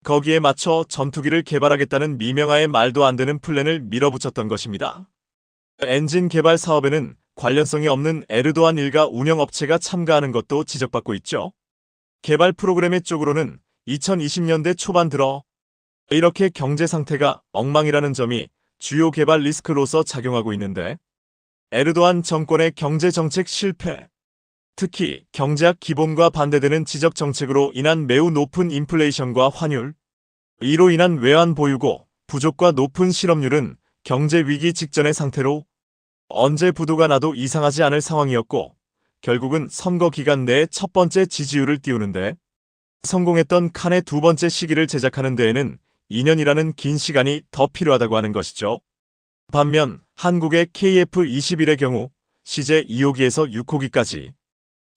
거기에 맞춰 전투기를 개발하겠다는 미명하에 말도 안 되는 플랜을 밀어붙였던 것입니다. 엔진 개발 사업에는 관련성이 없는 에르도안 일가 운영업체가 참가하는 것도 지적받고 있죠. 개발 프로그램의 쪽으로는 2020년대 초반 들어 이렇게 경제 상태가 엉망이라는 점이 주요 개발 리스크로서 작용하고 있는데, 에르도안 정권의 경제 정책 실패, 특히 경제학 기본과 반대되는 지적 정책으로 인한 매우 높은 인플레이션과 환율, 이로 인한 외환 보유고 부족과 높은 실업률은 경제 위기 직전의 상태로 언제 부도가 나도 이상하지 않을 상황이었고, 결국은 선거 기간 내에 첫 번째 지지율을 띄우는데 성공했던 칸의 두 번째 시기를 제작하는 데에는 2년이라는 긴 시간이 더 필요하다고 하는 것이죠. 반면 한국의 KF-21의 경우 시제 2호기에서 6호기까지,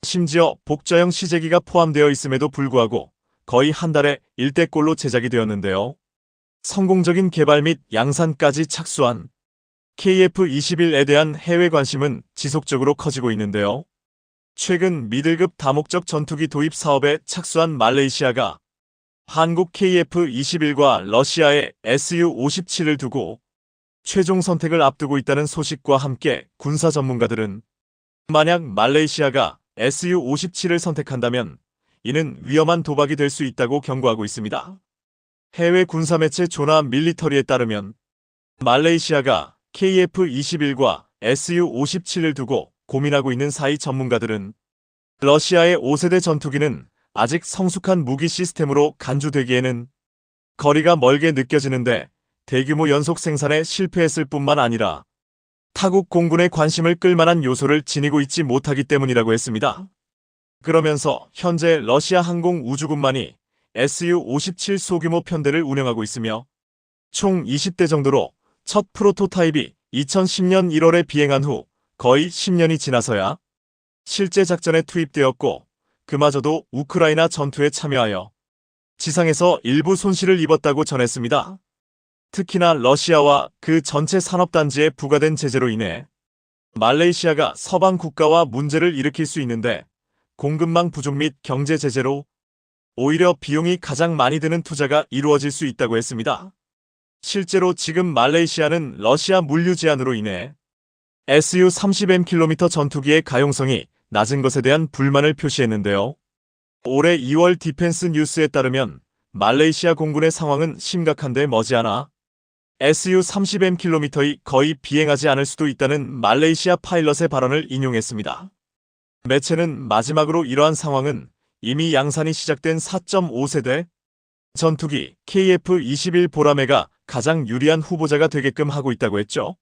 심지어 복저형 시제기가 포함되어 있음에도 불구하고 거의 한 달에 1대꼴로 제작이 되었는데요. 성공적인 개발 및 양산까지 착수한 KF-21에 대한 해외 관심은 지속적으로 커지고 있는데요. 최근 미들급 다목적 전투기 도입 사업에 착수한 말레이시아가 한국 KF-21과 러시아의 Su-57을 두고 최종 선택을 앞두고 있다는 소식과 함께 군사 전문가들은 만약 말레이시아가 Su-57을 선택한다면 이는 위험한 도박이 될 수 있다고 경고하고 있습니다. 해외 군사매체 조나 밀리터리에 따르면 말레이시아가 KF-21과 Su-57을 두고 고민하고 있는 사이 전문가들은 러시아의 5세대 전투기는 아직 성숙한 무기 시스템으로 간주되기에는 거리가 멀게 느껴지는데 대규모 연속 생산에 실패했을 뿐만 아니라 타국 공군의 관심을 끌만한 요소를 지니고 있지 못하기 때문이라고 했습니다. 그러면서 현재 러시아 항공우주군만이 Su-57 소규모 편대를 운영하고 있으며 총 20대 정도로 첫 프로토타입이 2010년 1월에 비행한 후 거의 10년이 지나서야 실제 작전에 투입되었고, 그마저도 우크라이나 전투에 참여하여 지상에서 일부 손실을 입었다고 전했습니다. 특히나 러시아와 그 전체 산업단지에 부과된 제재로 인해 말레이시아가 서방 국가와 문제를 일으킬 수 있는데, 공급망 부족 및 경제 제재로 오히려 비용이 가장 많이 드는 투자가 이루어질 수 있다고 했습니다. 실제로 지금 말레이시아는 러시아 물류 제한으로 인해 Su-30M 전투기의 가용성이 낮은 것에 대한 불만을 표시했는데요. 올해 2월 디펜스 뉴스에 따르면 말레이시아 공군의 상황은 심각한데 머지않아 Su-30M 거의 비행하지 않을 수도 있다는 말레이시아 파일럿의 발언을 인용했습니다. 매체는 마지막으로 이러한 상황은 이미 양산이 시작된 4.5세대 전투기 KF-21 보라매가 가장 유리한 후보자가 되게끔 하고 있다고 했죠.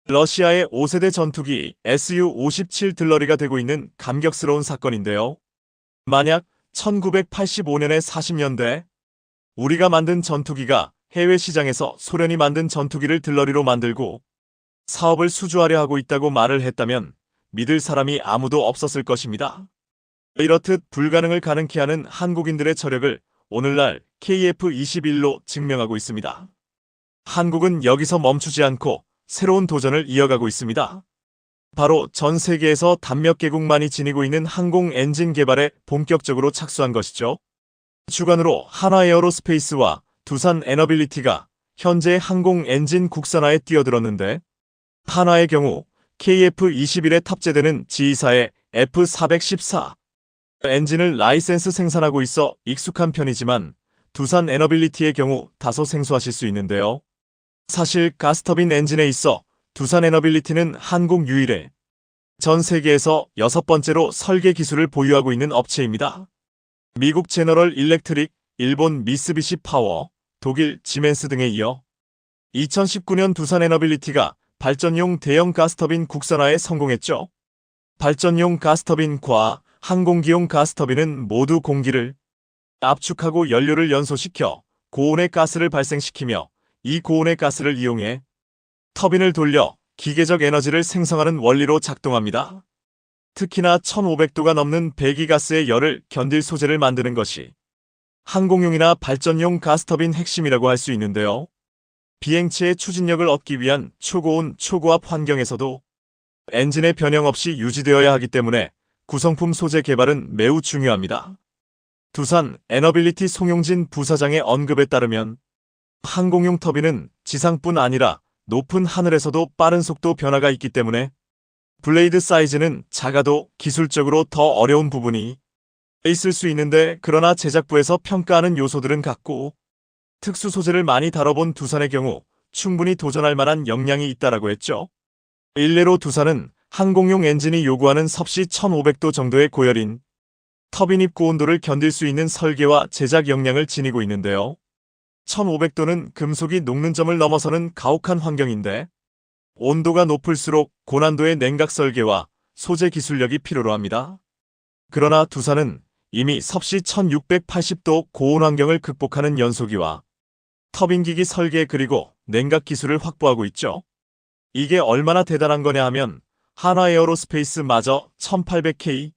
러시아의 5세대 전투기 Su-57 들러리가 되고 있는 감격스러운 사건인데요. 만약 1985년에 40년대 우리가 만든 전투기가 해외 시장에서 소련이 만든 전투기를 들러리로 만들고 사업을 수주하려 하고 있다고 말을 했다면 믿을 사람이 아무도 없었을 것입니다. 이렇듯 불가능을 가능케 하는 한국인들의 저력을 오늘날 KF-21로 증명하고 있습니다. 한국은 여기서 멈추지 않고 새로운 도전을 이어가고 있습니다. 바로 전 세계에서 단몇 개국만이 지니고 있는 항공 엔진 개발에 본격적으로 착수한 것이죠. 주관으로 한화에어로스페이스와 두산 에너빌리티가 현재 항공 엔진 국산화에 뛰어들었는데, 한화의 경우 KF-21에 탑재되는 지휘사의 F414 엔진을 라이센스 생산하고 있어 익숙한 편이지만, 두산 에너빌리티의 경우 다소 생소하실 수 있는데요. 사실 가스터빈 엔진에 있어 두산 에너빌리티는 한국 유일의 전 세계에서 6번째로 설계 기술을 보유하고 있는 업체입니다. 미국 제너럴 일렉트릭, 일본 미쓰비시 파워, 독일 지멘스 등에 이어 2019년 두산 에너빌리티가 발전용 대형 가스터빈 국산화에 성공했죠. 발전용 가스터빈과 항공기용 가스터빈은 모두 공기를 압축하고 연료를 연소시켜 고온의 가스를 발생시키며 이 고온의 가스를 이용해 터빈을 돌려 기계적 에너지를 생성하는 원리로 작동합니다. 특히나 1500도가 넘는 배기가스의 열을 견딜 소재를 만드는 것이 항공용이나 발전용 가스터빈 핵심이라고 할 수 있는데요. 비행체의 추진력을 얻기 위한 초고온, 초고압 환경에서도 엔진의 변형 없이 유지되어야 하기 때문에 구성품 소재 개발은 매우 중요합니다. 두산 에너빌리티 송용진 부사장의 언급에 따르면 항공용 터빈은 지상뿐 아니라 높은 하늘에서도 빠른 속도 변화가 있기 때문에 블레이드 사이즈는 작아도 기술적으로 더 어려운 부분이 있을 수 있는데, 그러나 제작부에서 평가하는 요소들은 같고 특수 소재를 많이 다뤄본 두산의 경우 충분히 도전할 만한 역량이 있다라고 했죠. 일례로 두산은 항공용 엔진이 요구하는 섭씨 1500도 정도의 고열인 터빈 입구 온도를 견딜 수 있는 설계와 제작 역량을 지니고 있는데요. 1500도는 금속이 녹는 점을 넘어서는 가혹한 환경인데, 온도가 높을수록 고난도의 냉각 설계와 소재 기술력이 필요로 합니다. 그러나 두산은 이미 섭씨 1680도 고온 환경을 극복하는 연소기와 터빈기기 설계 그리고 냉각 기술을 확보하고 있죠. 이게 얼마나 대단한 거냐 하면 한화에어로스페이스마저 1800K,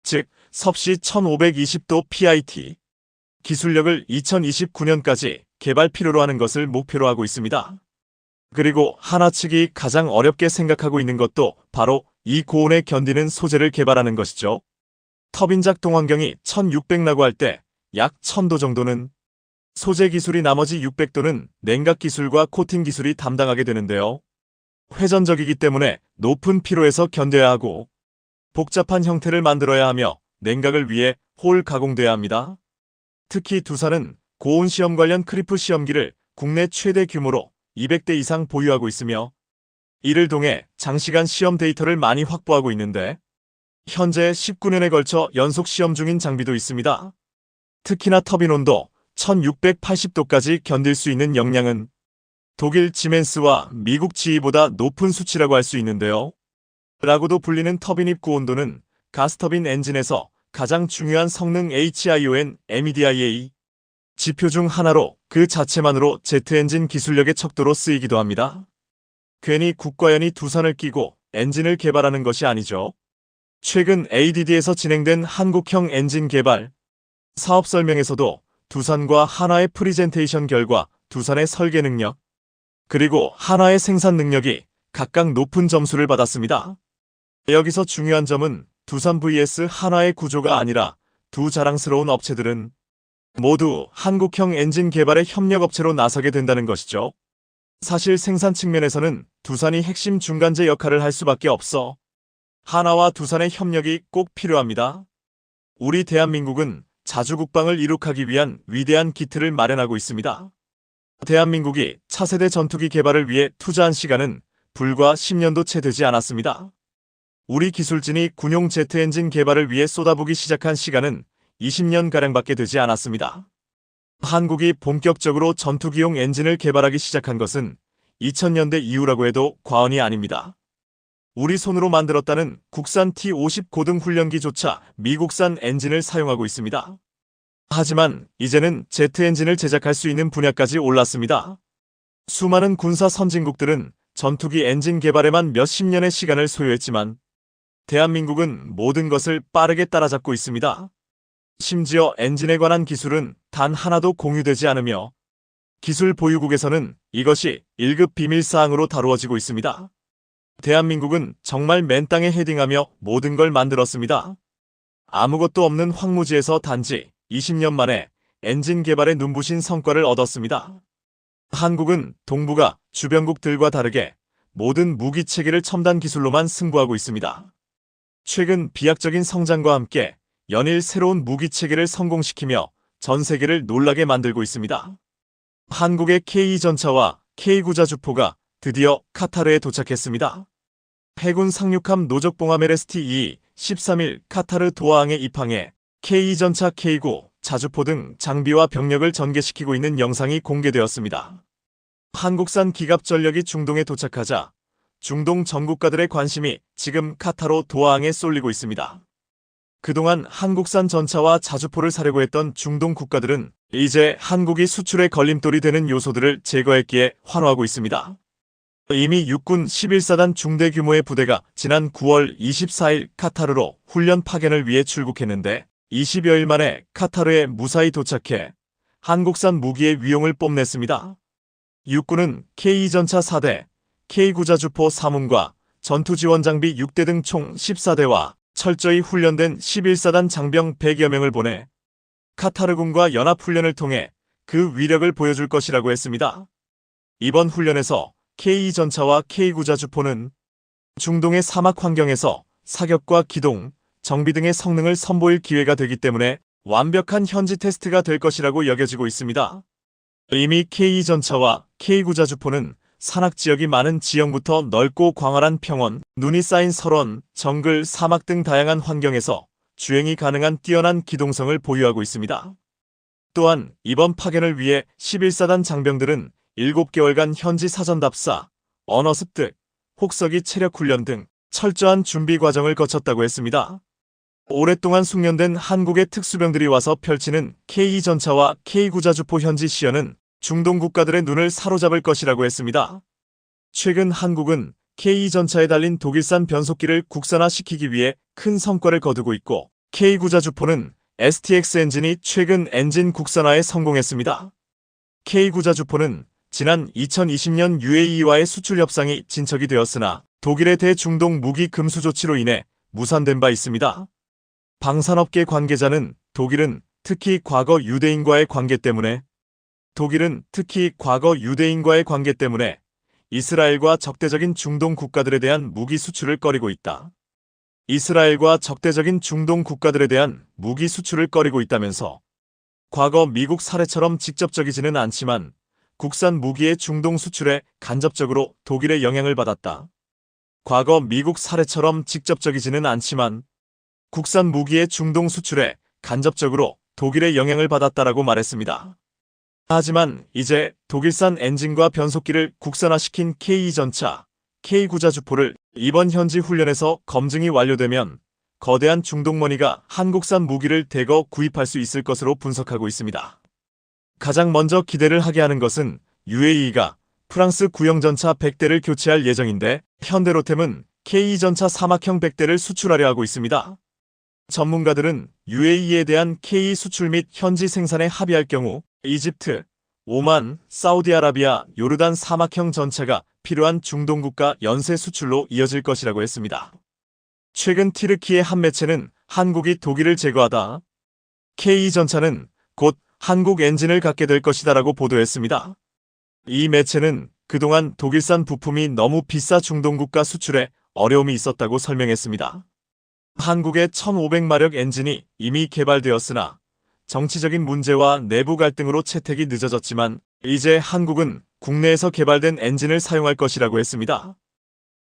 즉 섭씨 1520도 PIT 기술력을 2029년까지 개발 필요로 하는 것을 목표로 하고 있습니다. 그리고 한화 측이 가장 어렵게 생각하고 있는 것도 바로 이 고온에 견디는 소재를 개발하는 것이죠. 터빈 작동 환경이 1600라고 할 때 약 1000도 정도는 소재 기술이, 나머지 600도는 냉각 기술과 코팅 기술이 담당하게 되는데요. 회전적이기 때문에 높은 피로에서 견뎌야 하고 복잡한 형태를 만들어야 하며 냉각을 위해 홀 가공돼야 합니다. 특히 두산은 고온 시험 관련 크리프 시험기를 국내 최대 규모로 200대 이상 보유하고 있으며 이를 통해 장시간 시험 데이터를 많이 확보하고 있는데, 현재 19년에 걸쳐 연속 시험 중인 장비도 있습니다. 특히나 터빈 온도 1680도까지 견딜 수 있는 역량은 독일 지멘스와 미국 GE보다 높은 수치라고 할 수 있는데요. 라고도 불리는 터빈 입구 온도는 가스터빈 엔진에서 가장 중요한 성능 HION MEDIA 지표 중 하나로 그 자체만으로 제트 엔진 기술력의 척도로 쓰이기도 합니다. 괜히 국과연이 두산을 끼고 엔진을 개발하는 것이 아니죠. 최근 ADD에서 진행된 한국형 엔진 개발 사업 설명에서도 두산과 한화의 프리젠테이션 결과 두산의 설계 능력 그리고 한화의 생산 능력이 각각 높은 점수를 받았습니다. 여기서 중요한 점은 두산 vs 한화의 구조가 아니라 두 자랑스러운 업체들은 모두 한국형 엔진 개발의 협력업체로 나서게 된다는 것이죠. 사실 생산 측면에서는 두산이 핵심 중간재 역할을 할 수밖에 없어 한화와 두산의 협력이 꼭 필요합니다. 우리 대한민국은 자주국방을 이룩하기 위한 위대한 기틀을 마련하고 있습니다. 대한민국이 차세대 전투기 개발을 위해 투자한 시간은 불과 10년도 채 되지 않았습니다. 우리 기술진이 군용 제트 엔진 개발을 위해 쏟아부기 시작한 시간은 20년가량밖에 되지 않았습니다. 한국이 본격적으로 전투기용 엔진을 개발하기 시작한 것은 2000년대 이후라고 해도 과언이 아닙니다. 우리 손으로 만들었다는 국산 T-50 고등 훈련기조차 미국산 엔진을 사용하고 있습니다. 하지만 이제는 제트 엔진을 제작할 수 있는 분야까지 올랐습니다. 수많은 군사 선진국들은 전투기 엔진 개발에만 몇십 년의 시간을 소요했지만 대한민국은 모든 것을 빠르게 따라잡고 있습니다. 심지어 엔진에 관한 기술은 단 하나도 공유되지 않으며 기술 보유국에서는 이것이 1급 비밀사항으로 다루어지고 있습니다. 대한민국은 정말 맨 땅에 헤딩하며 모든 걸 만들었습니다. 아무것도 없는 황무지에서 단지 20년 만에 엔진 개발에 눈부신 성과를 얻었습니다. 한국은 동북아 주변국들과 다르게 모든 무기체계를 첨단 기술로만 승부하고 있습니다. 최근 비약적인 성장과 함께 연일 새로운 무기체계를 성공시키며 전 세계를 놀라게 만들고 있습니다. 한국의 K2전차와 K9자주포가 드디어 카타르에 도착했습니다. 해군 상륙함 노적봉함 LST-2 13일 카타르 도하항에 입항해 K2전차 K9 자주포 등 장비와 병력을 전개시키고 있는 영상이 공개되었습니다. 한국산 기갑전력이 중동에 도착하자 중동 전국가들의 관심이 지금 카타르 도하항에 쏠리고 있습니다. 그동안 한국산 전차와 자주포를 사려고 했던 중동 국가들은 이제 한국이 수출의 걸림돌이 되는 요소들을 제거했기에 환호하고 있습니다. 이미 육군 11사단 중대 규모의 부대가 지난 9월 24일 카타르로 훈련 파견을 위해 출국했는데 20여일 만에 카타르에 무사히 도착해 한국산 무기의 위용을 뽐냈습니다. 육군은 K2전차 4대, K9자주포 3운과 전투지원장비 6대 등 총 14대와 철저히 훈련된 11사단 장병 100여 명을 보내 카타르군과 연합훈련을 통해 그 위력을 보여줄 것이라고 했습니다. 이번 훈련에서 K2전차와 K9자주포는 중동의 사막 환경에서 사격과 기동, 정비 등의 성능을 선보일 기회가 되기 때문에 완벽한 현지 테스트가 될 것이라고 여겨지고 있습니다. 이미 K2전차와 K9자주포는 산악 지역이 많은 지형부터 넓고 광활한 평원, 눈이 쌓인 설원, 정글, 사막 등 다양한 환경에서 주행이 가능한 뛰어난 기동성을 보유하고 있습니다. 또한 이번 파견을 위해 11사단 장병들은 7개월간 현지 사전 답사, 언어 습득, 혹서기 체력 훈련 등 철저한 준비 과정을 거쳤다고 했습니다. 오랫동안 숙련된 한국의 특수병들이 와서 펼치는 K2전차와 K9자주포 현지 시연은 중동 국가들의 눈을 사로잡을 것이라고 했습니다. 최근 한국은 K2전차에 달린 독일산 변속기를 국산화시키기 위해 큰 성과를 거두고 있고 K9자주포는 STX 엔진이 최근 엔진 국산화에 성공했습니다. K9자주포는 지난 2020년 UAE와의 수출 협상이 진척이 되었으나 독일의 대중동 무기 금수 조치로 인해 무산된 바 있습니다. 방산업계 관계자는 독일은 특히 과거 유대인과의 관계 때문에 이스라엘과 적대적인 중동 국가들에 대한 무기 수출을 꺼리고 있다. 있다면서 과거 미국 사례처럼 직접적이지는 않지만 국산 무기의 중동 수출에 간접적으로 독일의 영향을 받았다. 국산 무기의 중동 수출에 간접적으로 독일의 영향을 받았다라고 말했습니다. 하지만 이제 독일산 엔진과 변속기를 국산화시킨 K2전차, K9자주포를 이번 현지 훈련에서 검증이 완료되면 거대한 중동머니가 한국산 무기를 대거 구입할 수 있을 것으로 분석하고 있습니다. 가장 먼저 기대를 하게 하는 것은 UAE가 프랑스 구형전차 100대를 교체할 예정인데 현대로템은 K2전차 사막형 100대를 수출하려 하고 있습니다. 전문가들은 UAE에 대한 K 수출 및 현지 생산에 합의할 경우 이집트, 오만, 사우디아라비아, 요르단 사막형 전차가 필요한 중동 국가 연쇄 수출로 이어질 것이라고 했습니다. 최근 티르키의 한 매체는 한국이 독일을 제거하다 K2 전차는 곧 한국 엔진을 갖게 될 것이다라고 보도했습니다. 이 매체는 그동안 독일산 부품이 너무 비싸 중동 국가 수출에 어려움이 있었다고 설명했습니다. 한국의 1500마력 엔진이 이미 개발되었으나 정치적인 문제와 내부 갈등으로 채택이 늦어졌지만 이제 한국은 국내에서 개발된 엔진을 사용할 것이라고 했습니다.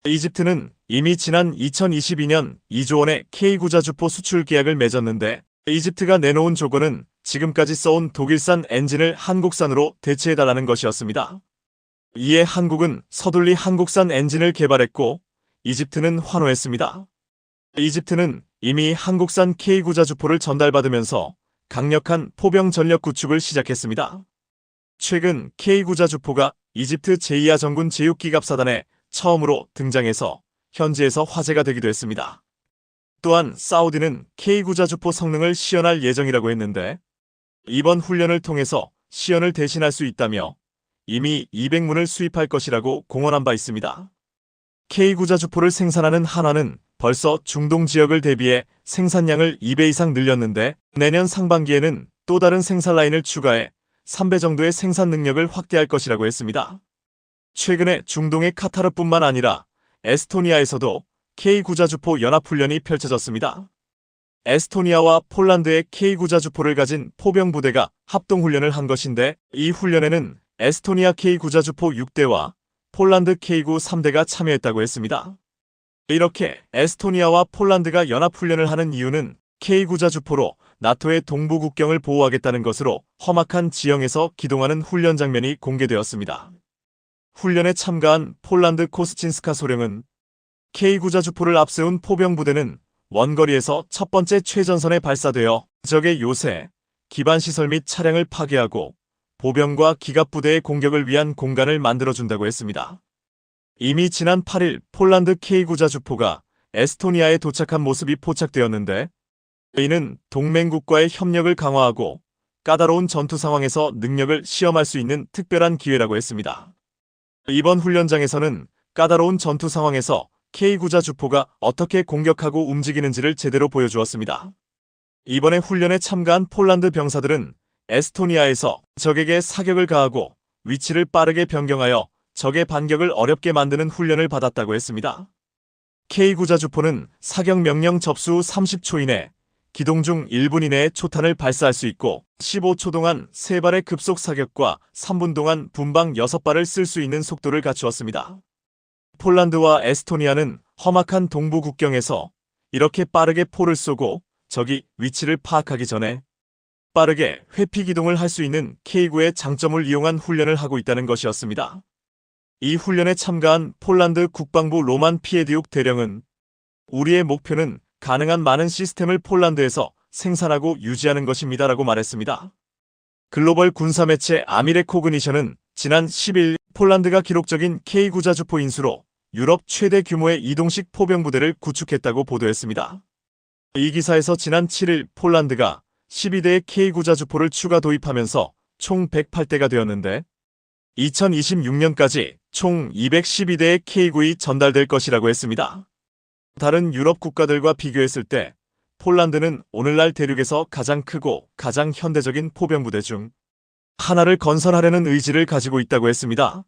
이집트는 이미 지난 2022년 2조 원의 K9자주포 수출 계약을 맺었는데 이집트가 내놓은 조건은 지금까지 써온 독일산 엔진을 한국산으로 대체해달라는 것이었습니다. 이에 한국은 서둘리 한국산 엔진을 개발했고 이집트는 환호했습니다. 이집트는 이미 한국산 K9자주포를 전달받으면서 강력한 포병 전력 구축을 시작했습니다. 최근 K9자주포가 이집트 제2야 전군 제6기갑사단에 처음으로 등장해서 현지에서 화제가 되기도 했습니다. 또한 사우디는 K9자주포 성능을 시연할 예정이라고 했는데 이번 훈련을 통해서 시연을 대신할 수 있다며 이미 200문을 수입할 것이라고 공언한 바 있습니다. K9자주포를 생산하는 한화는 벌써 중동 지역을 대비해 생산량을 2배 이상 늘렸는데 내년 상반기에는 또 다른 생산 라인을 추가해 3배 정도의 생산 능력을 확대할 것이라고 했습니다. 최근에 중동의 카타르뿐만 아니라 에스토니아에서도 K9자주포 연합훈련이 펼쳐졌습니다. 에스토니아와 폴란드의 K9자주포를 가진 포병부대가 합동훈련을 한 것인데 이 훈련에는 에스토니아 K9자주포 6대와 폴란드 K9 3대가 참여했다고 했습니다. 이렇게 에스토니아와 폴란드가 연합훈련을 하는 이유는 K9자주포로 나토의 동부 국경을 보호하겠다는 것으로 험악한 지형에서 기동하는 훈련 장면이 공개되었습니다. 훈련에 참가한 폴란드 코스친스카 소령은 K9자주포를 앞세운 포병부대는 원거리에서 첫 번째 최전선에 발사되어 적의 요새, 기반시설 및 차량을 파괴하고 보병과 기갑부대의 공격을 위한 공간을 만들어준다고 했습니다. 이미 지난 8일 폴란드 K9자주포가 에스토니아에 도착한 모습이 포착되었는데 이는 동맹국과의 협력을 강화하고 까다로운 전투 상황에서 능력을 시험할 수 있는 특별한 기회라고 했습니다. 이번 훈련장에서는 까다로운 전투 상황에서 K9자주포가 어떻게 공격하고 움직이는지를 제대로 보여주었습니다. 이번에 훈련에 참가한 폴란드 병사들은 에스토니아에서 적에게 사격을 가하고 위치를 빠르게 변경하여 적의 반격을 어렵게 만드는 훈련을 받았다고 했습니다. K9자주포는 사격 명령 접수 후 30초 이내, 기동 중 1분 이내에 초탄을 발사할 수 있고 15초 동안 3발의 급속 사격과 3분 동안 분방 6발을 쓸 수 있는 속도를 갖추었습니다. 폴란드와 에스토니아는 험악한 동부 국경에서 이렇게 빠르게 포를 쏘고 적이 위치를 파악하기 전에 빠르게 회피 기동을 할 수 있는 K9의 장점을 이용한 훈련을 하고 있다는 것이었습니다. 이 훈련에 참가한 폴란드 국방부 로만 피에디욱 대령은 우리의 목표는 가능한 많은 시스템을 폴란드에서 생산하고 유지하는 것입니다라고 말했습니다. 글로벌 군사매체 아미레코그니션은 지난 10일 폴란드가 기록적인 K9자주포 인수로 유럽 최대 규모의 이동식 포병부대를 구축했다고 보도했습니다. 이 기사에서 지난 7일 폴란드가 12대의 K9자주포를 추가 도입하면서 총 108대가 되었는데 2026년까지 총 212대의 K9이 전달될 것이라고 했습니다. 다른 유럽 국가들과 비교했을 때 폴란드는 오늘날 대륙에서 가장 크고 가장 현대적인 포병부대 중 하나를 건설하려는 의지를 가지고 있다고 했습니다.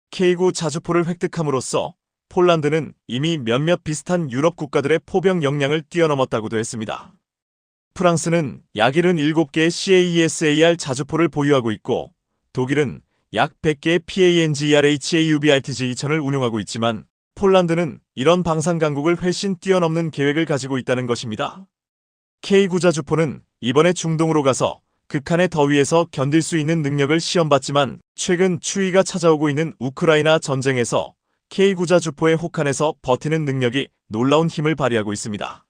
K9 자주포를 획득함으로써 폴란드는 이미 몇몇 비슷한 유럽 국가들의 포병 역량을 뛰어넘었다고도 했습니다. 프랑스는 약 77개의 CAESAR 자주포를 보유하고 있고 독일은 약 100개의 PANGERHAUBRTG-2000을 운용하고 있지만 폴란드는 이런 방산 강국을 훨씬 뛰어넘는 계획을 가지고 있다는 것입니다. K9 자주포는 이번에 중동으로 가서 극한의 더위에서 견딜 수 있는 능력을 시험받지만 최근 추위가 찾아오고 있는 우크라이나 전쟁에서 K9 자주포의 혹한에서 버티는 능력이 놀라운 힘을 발휘하고 있습니다.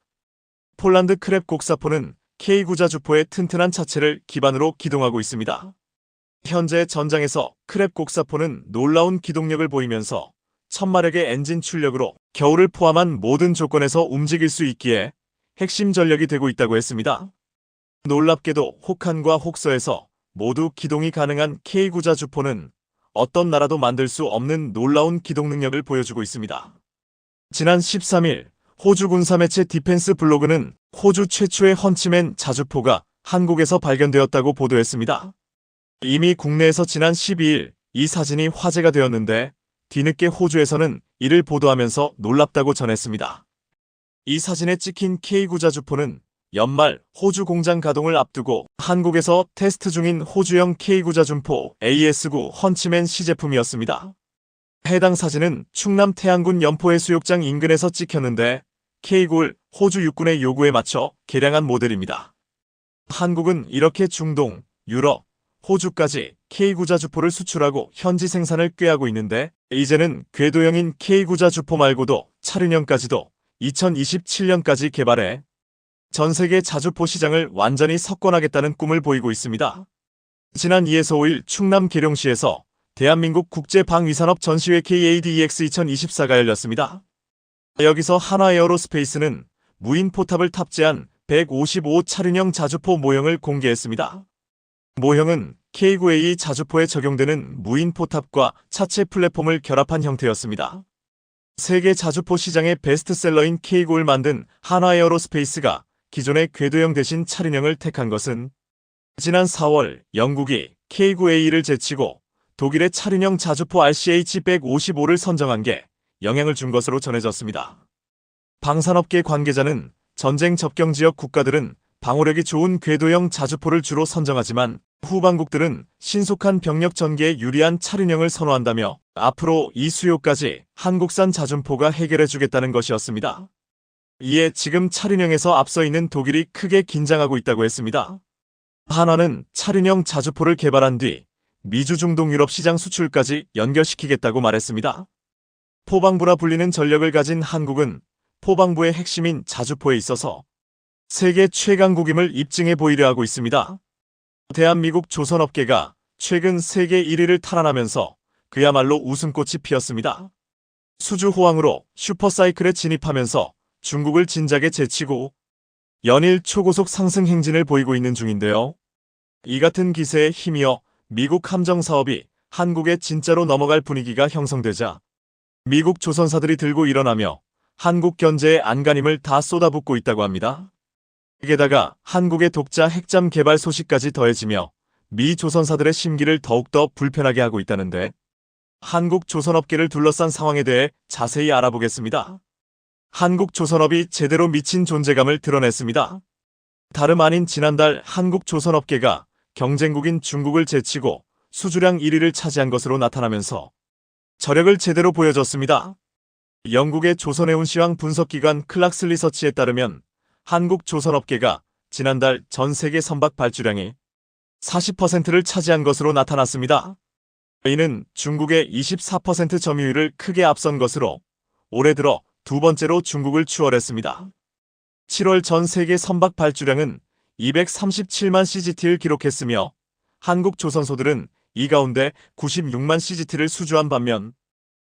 폴란드 크랩 곡사포는 K9 자주포의 튼튼한 차체를 기반으로 기동하고 있습니다. 현재 전장에서 크랩 곡사포는 놀라운 기동력을 보이면서 1000마력의 엔진 출력으로 겨울을 포함한 모든 조건에서 움직일 수 있기에 핵심 전력이 되고 있다고 했습니다. 놀랍게도 혹한과 혹서에서 모두 기동이 가능한 K9 자주포는 어떤 나라도 만들 수 없는 놀라운 기동 능력을 보여주고 있습니다. 지난 13일 호주 군사매체 디펜스 블로그는 호주 최초의 헌치맨 자주포가 한국에서 발견되었다고 보도했습니다. 이미 국내에서 지난 12일 이 사진이 화제가 되었는데 뒤늦게 호주에서는 이를 보도하면서 놀랍다고 전했습니다. 이 사진에 찍힌 K9 자주포는 연말 호주 공장 가동을 앞두고 한국에서 테스트 중인 호주형 K9 자주포 AS9 헌치맨 시제품이었습니다. 해당 사진은 충남 태안군 연포해수욕장 인근에서 찍혔는데 K9를 호주 육군의 요구에 맞춰 개량한 모델입니다. 한국은 이렇게 중동, 유럽, 호주까지 K9 자주포를 수출하고 현지 생산을 꾀하고 있는데 이제는 궤도형인 K9 자주포 말고도 차륜형까지도 2027년까지 개발해 전 세계 자주포 시장을 완전히 석권하겠다는 꿈을 보이고 있습니다. 지난 2에서 5일 충남 계룡시에서 대한민국 국제방위산업 전시회 KADEX 2024가 열렸습니다. 여기서 한화에어로스페이스는 무인 포탑을 탑재한 155 차륜형 자주포 모형을 공개했습니다. 모형은 K9A 자주포에 적용되는 무인 포탑과 차체 플랫폼을 결합한 형태였습니다. 세계 자주포 시장의 베스트셀러인 K9를 만든 한화에어로스페이스가 기존의 궤도형 대신 차륜형을 택한 것은 지난 4월 영국이 K9A를 제치고 독일의 차륜형 자주포 RCH-155를 선정한 게 영향을 준 것으로 전해졌습니다. 방산업계 관계자는 전쟁 접경 지역 국가들은 방어력이 좋은 궤도형 자주포를 주로 선정하지만 후방국들은 신속한 병력 전개에 유리한 차륜형을 선호한다며 앞으로 이 수요까지 한국산 자주포가 해결해주겠다는 것이었습니다. 이에 지금 차륜형에서 앞서 있는 독일이 크게 긴장하고 있다고 했습니다. 한화는 차륜형 자주포를 개발한 뒤 미주 중동 유럽 시장 수출까지 연결시키겠다고 말했습니다. 포방부라 불리는 전력을 가진 한국은 포방부의 핵심인 자주포에 있어서 세계 최강국임을 입증해 보이려 하고 있습니다. 대한민국 조선업계가 최근 세계 1위를 탈환하면서 그야말로 웃음꽃이 피었습니다. 수주호황으로 슈퍼사이클에 진입하면서 중국을 진작에 제치고 연일 초고속 상승 행진을 보이고 있는 중인데요. 이 같은 기세에 힘이어 미국 함정 사업이 한국에 진짜로 넘어갈 분위기가 형성되자 미국 조선사들이 들고 일어나며 한국 견제에 안간힘을 다 쏟아붓고 있다고 합니다. 게다가 한국의 독자 핵잠 개발 소식까지 더해지며 미 조선사들의 심기를 더욱더 불편하게 하고 있다는데, 한국 조선업계를 둘러싼 상황에 대해 자세히 알아보겠습니다. 한국 조선업이 제대로 미친 존재감을 드러냈습니다. 다름 아닌 지난달 한국 조선업계가 경쟁국인 중국을 제치고 수주량 1위를 차지한 것으로 나타나면서 저력을 제대로 보여줬습니다. 영국의 조선해운 시황 분석기관 클락스 리서치에 따르면 한국 조선업계가 지난달 전 세계 선박 발주량의 40%를 차지한 것으로 나타났습니다. 이는 중국의 24% 점유율을 크게 앞선 것으로 올해 들어 두 번째로 중국을 추월했습니다. 7월 전 세계 선박 발주량은 237만 CGT를 기록했으며 한국 조선소들은 이 가운데 96만 CGT를 수주한 반면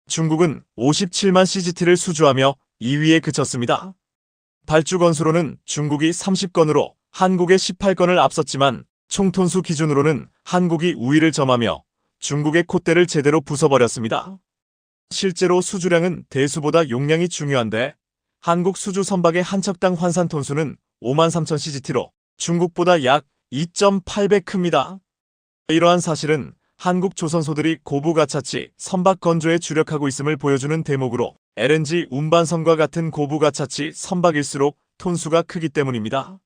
중국은 57만 CGT를 수주하며 2위에 그쳤습니다. 발주 건수로는 중국이 30건으로 한국의 18건을 앞섰지만 총톤수 기준으로는 한국이 우위를 점하며 중국의 콧대를 제대로 부숴버렸습니다. 실제로 수주량은 대수보다 용량이 중요한데 한국 수주 선박의 한 척당 환산 톤수는 53,000 CGT로 중국보다 약 2.8배 큽니다. 이러한 사실은 한국 조선소들이 고부가차치 선박 건조에 주력하고 있음을 보여주는 대목으로 LNG 운반선과 같은 고부가차치 선박일수록 톤수가 크기 때문입니다.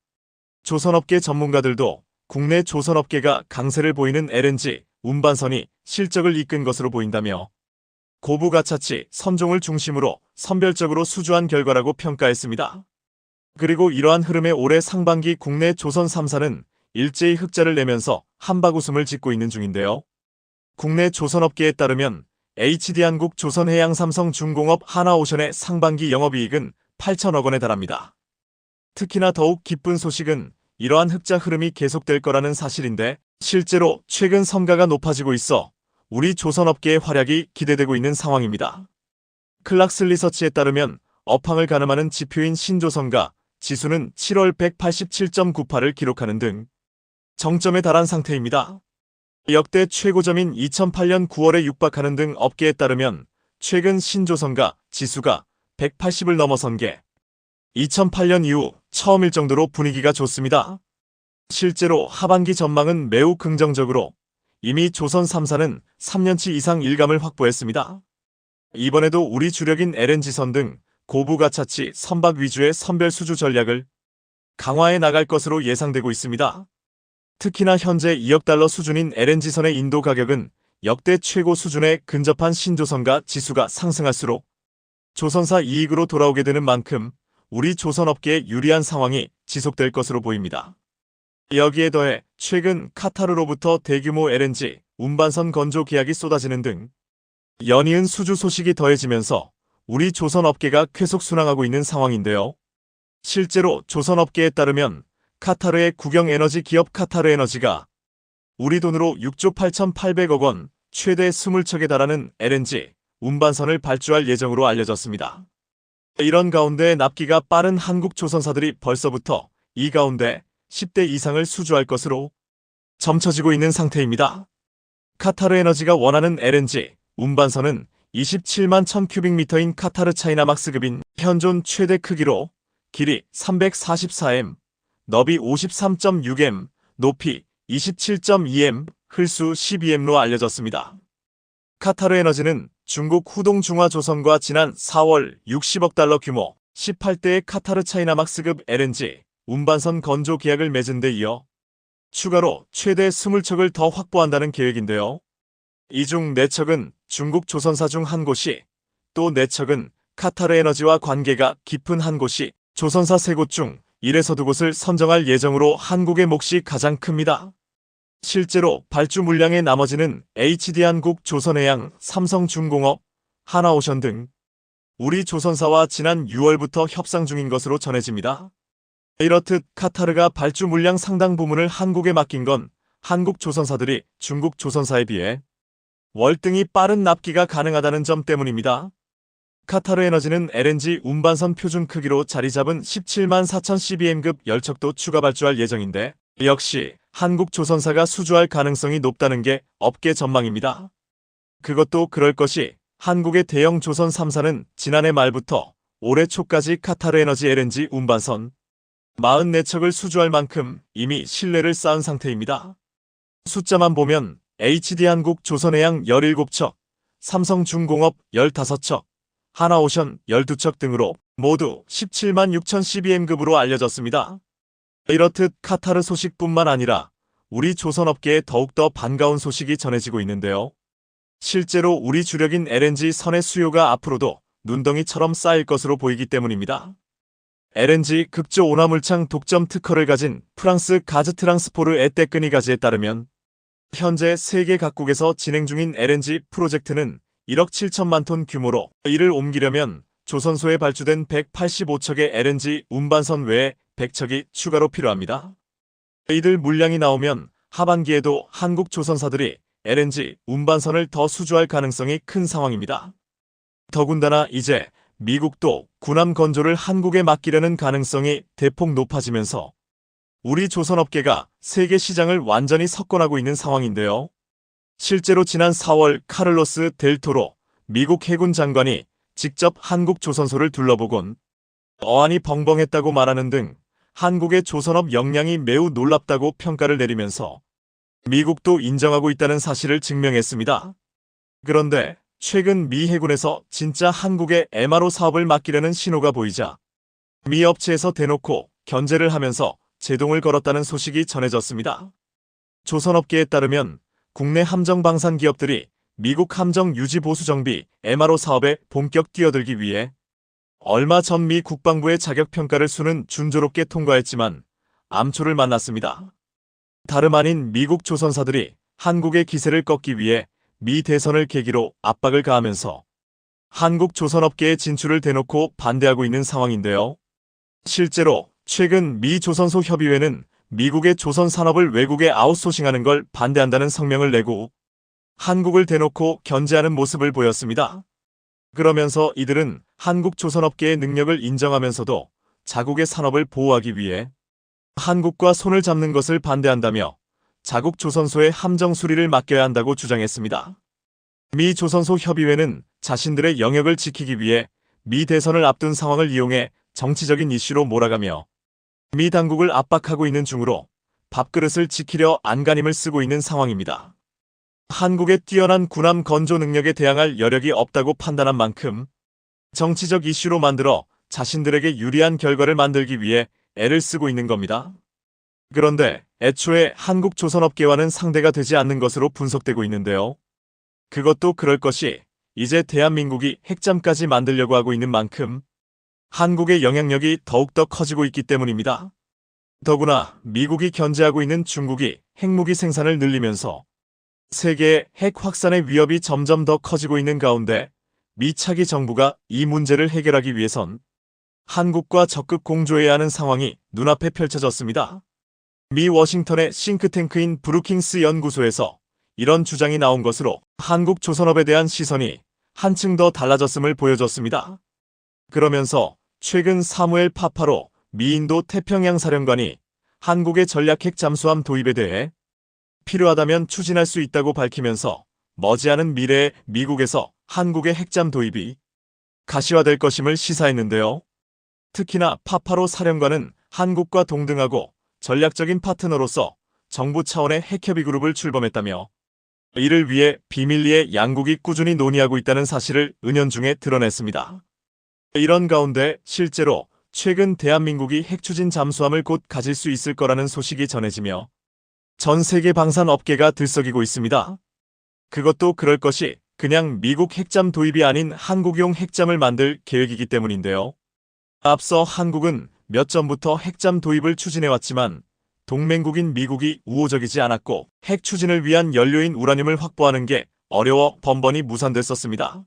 조선업계 전문가들도 국내 조선업계가 강세를 보이는 LNG 운반선이 실적을 이끈 것으로 보인다며 고부가차치 선종을 중심으로 선별적으로 수주한 결과라고 평가했습니다. 그리고 이러한 흐름에 올해 상반기 국내 조선 3사는 일제히 흑자를 내면서 한바구음을 짓고 있는 중인데요. 국내 조선업계에 따르면 HD한국 조선해양 삼성중공업 하나오션의 상반기 영업이익은 8천억 원에 달합니다. 특히나 더욱 기쁜 소식은 이러한 흑자 흐름이 계속될 거라는 사실인데 실제로 최근 성과가 높아지고 있어 우리 조선업계의 활약이 기대되고 있는 상황입니다. 클락스 리서치에 따르면 업황을 가늠하는 지표인 신조선가 지수는 7월 187.98을 기록하는 등 정점에 달한 상태입니다. 역대 최고점인 2008년 9월에 육박하는 등 업계에 따르면 최근 신조선가 지수가 180을 넘어선 게 2008년 이후 처음일 정도로 분위기가 좋습니다. 실제로 하반기 전망은 매우 긍정적으로 이미 조선 3사는 3년치 이상 일감을 확보했습니다. 이번에도 우리 주력인 LNG선 등 고부가차치 선박 위주의 선별 수주 전략을 강화해 나갈 것으로 예상되고 있습니다. 특히나 현재 2억 달러 수준인 LNG선의 인도 가격은 역대 최고 수준에 근접한 신조선가 지수가 상승할수록 조선사 이익으로 돌아오게 되는 만큼 우리 조선업계에 유리한 상황이 지속될 것으로 보입니다. 여기에 더해 최근 카타르로부터 대규모 LNG 운반선 건조 계약이 쏟아지는 등 연이은 수주 소식이 더해지면서 우리 조선업계가 쾌속 순항하고 있는 상황인데요. 실제로 조선업계에 따르면 카타르의 국영에너지 기업 카타르에너지가 우리 돈으로 6조 8,800억 원, 최대 20척에 달하는 LNG 운반선을 발주할 예정으로 알려졌습니다. 이런 가운데 납기가 빠른 한국 조선사들이 벌써부터 이 가운데 10대 이상을 수주할 것으로 점쳐지고 있는 상태입니다. 카타르에너지가 원하는 LNG 운반선은 27만 1000큐빅미터인 카타르 차이나막스급인 현존 최대 크기로 길이 344m, 너비 53.6m, 높이 27.2m, 흘수 12m로 알려졌습니다. 카타르에너지는 중국 후동중화조선과 지난 4월 60억 달러 규모 18대의 카타르 차이나막스급 LNG 운반선 건조 계약을 맺은 데 이어 추가로 최대 20척을 더 확보한다는 계획인데요. 이 중 4척은 중국 조선사 중 한 곳이, 또 4척은 카타르에너지와 관계가 깊은 한 곳이 조선사 3곳 중 1에서 2곳을 선정할 예정으로 한국의 몫이 가장 큽니다. 실제로 발주 물량의 나머지는 HD한국 조선해양, 삼성중공업, 하나오션 등 우리 조선사와 지난 6월부터 협상 중인 것으로 전해집니다. 이렇듯 카타르가 발주 물량 상당 부분을 한국에 맡긴 건 한국 조선사들이 중국 조선사에 비해 월등히 빠른 납기가 가능하다는 점 때문입니다. 카타르에너지는 LNG 운반선 표준 크기로 자리 잡은 17만 4천 CBM급 열척도 추가 발주할 예정인데 역시 한국 조선사가 수주할 가능성이 높다는 게 업계 전망입니다. 그것도 그럴 것이 한국의 대형 조선 3사는 지난해 말부터 올해 초까지 카타르에너지 LNG 운반선 44척을 수주할 만큼 이미 신뢰를 쌓은 상태입니다. 숫자만 보면 HD한국 조선해양 17척, 삼성중공업 15척, 하나오션 12척 등으로 모두 17만 6천 CBM급으로 알려졌습니다. 이렇듯 카타르 소식뿐만 아니라 우리 조선업계에 더욱더 반가운 소식이 전해지고 있는데요. 실제로 우리 주력인 LNG 선의 수요가 앞으로도 눈덩이처럼 쌓일 것으로 보이기 때문입니다. LNG 극조 온화물창 독점 특허를 가진 프랑스 가즈트랑스포르 에떼끄니가즈에 따르면 현재 세계 각국에서 진행 중인 LNG 프로젝트는 1억 7천만 톤 규모로 이를 옮기려면 조선소에 발주된 185척의 LNG 운반선 외에 100척이 추가로 필요합니다. 이들 물량이 나오면 하반기에도 한국 조선사들이 LNG 운반선을 더 수주할 가능성이 큰 상황입니다. 더군다나 이제 미국도 군함 건조를 한국에 맡기려는 가능성이 대폭 높아지면서 우리 조선업계가 세계 시장을 완전히 석권하고 있는 상황인데요. 실제로 지난 4월 카를로스 델 토로 미국 해군 장관이 직접 한국 조선소를 둘러보곤 어안이 벙벙했다고 말하는 등 한국의 조선업 역량이 매우 놀랍다고 평가를 내리면서 미국도 인정하고 있다는 사실을 증명했습니다. 그런데 최근 미 해군에서 진짜 한국의 MRO 사업을 맡기려는 신호가 보이자 미 업체에서 대놓고 견제를 하면서 제동을 걸었다는 소식이 전해졌습니다. 조선업계에 따르면 국내 함정 방산 기업들이 미국 함정 유지 보수 정비 MRO 사업에 본격 뛰어들기 위해 얼마 전 미 국방부의 자격평가를 수는 준조롭게 통과했지만 암초를 만났습니다. 다름 아닌 미국 조선사들이 한국의 기세를 꺾기 위해 미 대선을 계기로 압박을 가하면서 한국 조선업계의 진출을 대놓고 반대하고 있는 상황인데요. 실제로 최근 미 조선소 협의회는 미국의 조선 산업을 외국에 아웃소싱하는 걸 반대한다는 성명을 내고 한국을 대놓고 견제하는 모습을 보였습니다. 그러면서 이들은 한국 조선업계의 능력을 인정하면서도 자국의 산업을 보호하기 위해 한국과 손을 잡는 것을 반대한다며 자국 조선소의 함정 수리를 맡겨야 한다고 주장했습니다. 미 조선소 협의회는 자신들의 영역을 지키기 위해 미 대선을 앞둔 상황을 이용해 정치적인 이슈로 몰아가며 미 당국을 압박하고 있는 중으로 밥그릇을 지키려 안간힘을 쓰고 있는 상황입니다. 한국의 뛰어난 군함 건조 능력에 대항할 여력이 없다고 판단한 만큼 정치적 이슈로 만들어 자신들에게 유리한 결과를 만들기 위해 애를 쓰고 있는 겁니다. 그런데 애초에 한국 조선업계와는 상대가 되지 않는 것으로 분석되고 있는데요. 그것도 그럴 것이 이제 대한민국이 핵잠까지 만들려고 하고 있는 만큼 한국의 영향력이 더욱더 커지고 있기 때문입니다. 더구나 미국이 견제하고 있는 중국이 핵무기 생산을 늘리면서 세계의 핵 확산의 위협이 점점 더 커지고 있는 가운데 미 차기 정부가 이 문제를 해결하기 위해선 한국과 적극 공조해야 하는 상황이 눈앞에 펼쳐졌습니다. 미 워싱턴의 싱크탱크인 브루킹스 연구소에서 이런 주장이 나온 것으로 한국 조선업에 대한 시선이 한층 더 달라졌음을 보여줬습니다. 그러면서 최근 사무엘 파파로 미인도 태평양 사령관이 한국의 전략핵 잠수함 도입에 대해 필요하다면 추진할 수 있다고 밝히면서 머지않은 미래에 미국에서 한국의 핵잠 도입이 가시화될 것임을 시사했는데요. 특히나 파파로 사령관은 한국과 동등하고 전략적인 파트너로서 정부 차원의 핵협의 그룹을 출범했다며 이를 위해 비밀리에 양국이 꾸준히 논의하고 있다는 사실을 은연중에 드러냈습니다. 이런 가운데 실제로 최근 대한민국이 핵추진 잠수함을 곧 가질 수 있을 거라는 소식이 전해지며 전 세계 방산 업계가 들썩이고 있습니다. 그것도 그럴 것이 그냥 미국 핵잠 도입이 아닌 한국용 핵잠을 만들 계획이기 때문인데요. 앞서 한국은 몇 전부터 핵잠 도입을 추진해왔지만 동맹국인 미국이 우호적이지 않았고 핵 추진을 위한 연료인 우라늄을 확보하는 게 어려워 번번이 무산됐었습니다.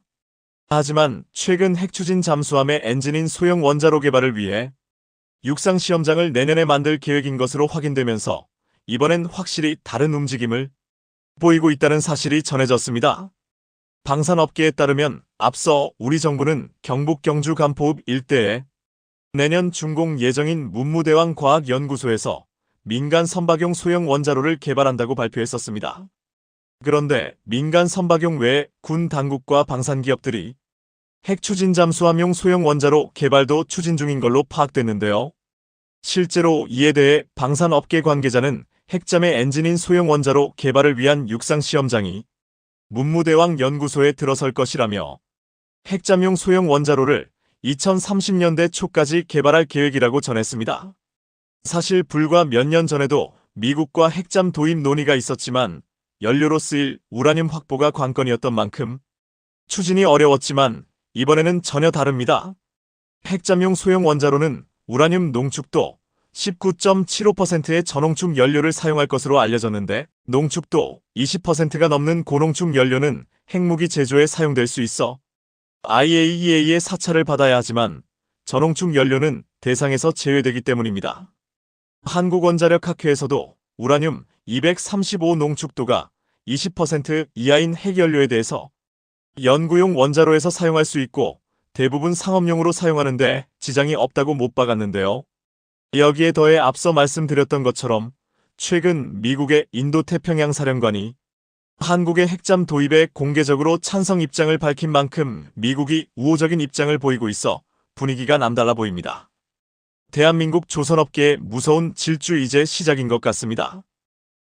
하지만 최근 핵 추진 잠수함의 엔진인 소형 원자로 개발을 위해 육상 시험장을 내년에 만들 계획인 것으로 확인되면서 이번엔 확실히 다른 움직임을 보이고 있다는 사실이 전해졌습니다. 방산업계에 따르면 앞서 우리 정부는 경북 경주 간포읍 일대에 내년 준공 예정인 문무대왕 과학연구소에서 민간 선박용 소형 원자로를 개발한다고 발표했었습니다. 그런데 민간 선박용 외에 군 당국과 방산기업들이 핵 추진 잠수함용 소형 원자로 개발도 추진 중인 걸로 파악됐는데요. 실제로 이에 대해 방산업계 관계자는 핵잠의 엔진인 소형 원자로 개발을 위한 육상 시험장이 문무대왕 연구소에 들어설 것이라며 핵잠용 소형 원자로를 2030년대 초까지 개발할 계획이라고 전했습니다. 사실 불과 몇 년 전에도 미국과 핵잠 도입 논의가 있었지만 연료로 쓰일 우라늄 확보가 관건이었던 만큼 추진이 어려웠지만 이번에는 전혀 다릅니다. 핵잠용 소형 원자로는 우라늄 농축도 19.75%의 저농축 연료를 사용할 것으로 알려졌는데 농축도 20%가 넘는 고농축 연료는 핵무기 제조에 사용될 수 있어 IAEA의 사찰을 받아야 하지만 저농축 연료는 대상에서 제외되기 때문입니다. 한국원자력학회에서도 우라늄 235 농축도가 20% 이하인 핵연료에 대해서 연구용 원자로에서 사용할 수 있고 대부분 상업용으로 사용하는데 지장이 없다고 못 박았는데요. 여기에 더해 앞서 말씀드렸던 것처럼 최근 미국의 인도태평양 사령관이 한국의 핵잠 도입에 공개적으로 찬성 입장을 밝힌 만큼 미국이 우호적인 입장을 보이고 있어 분위기가 남달라 보입니다. 대한민국 조선업계의 무서운 질주 이제 시작인 것 같습니다.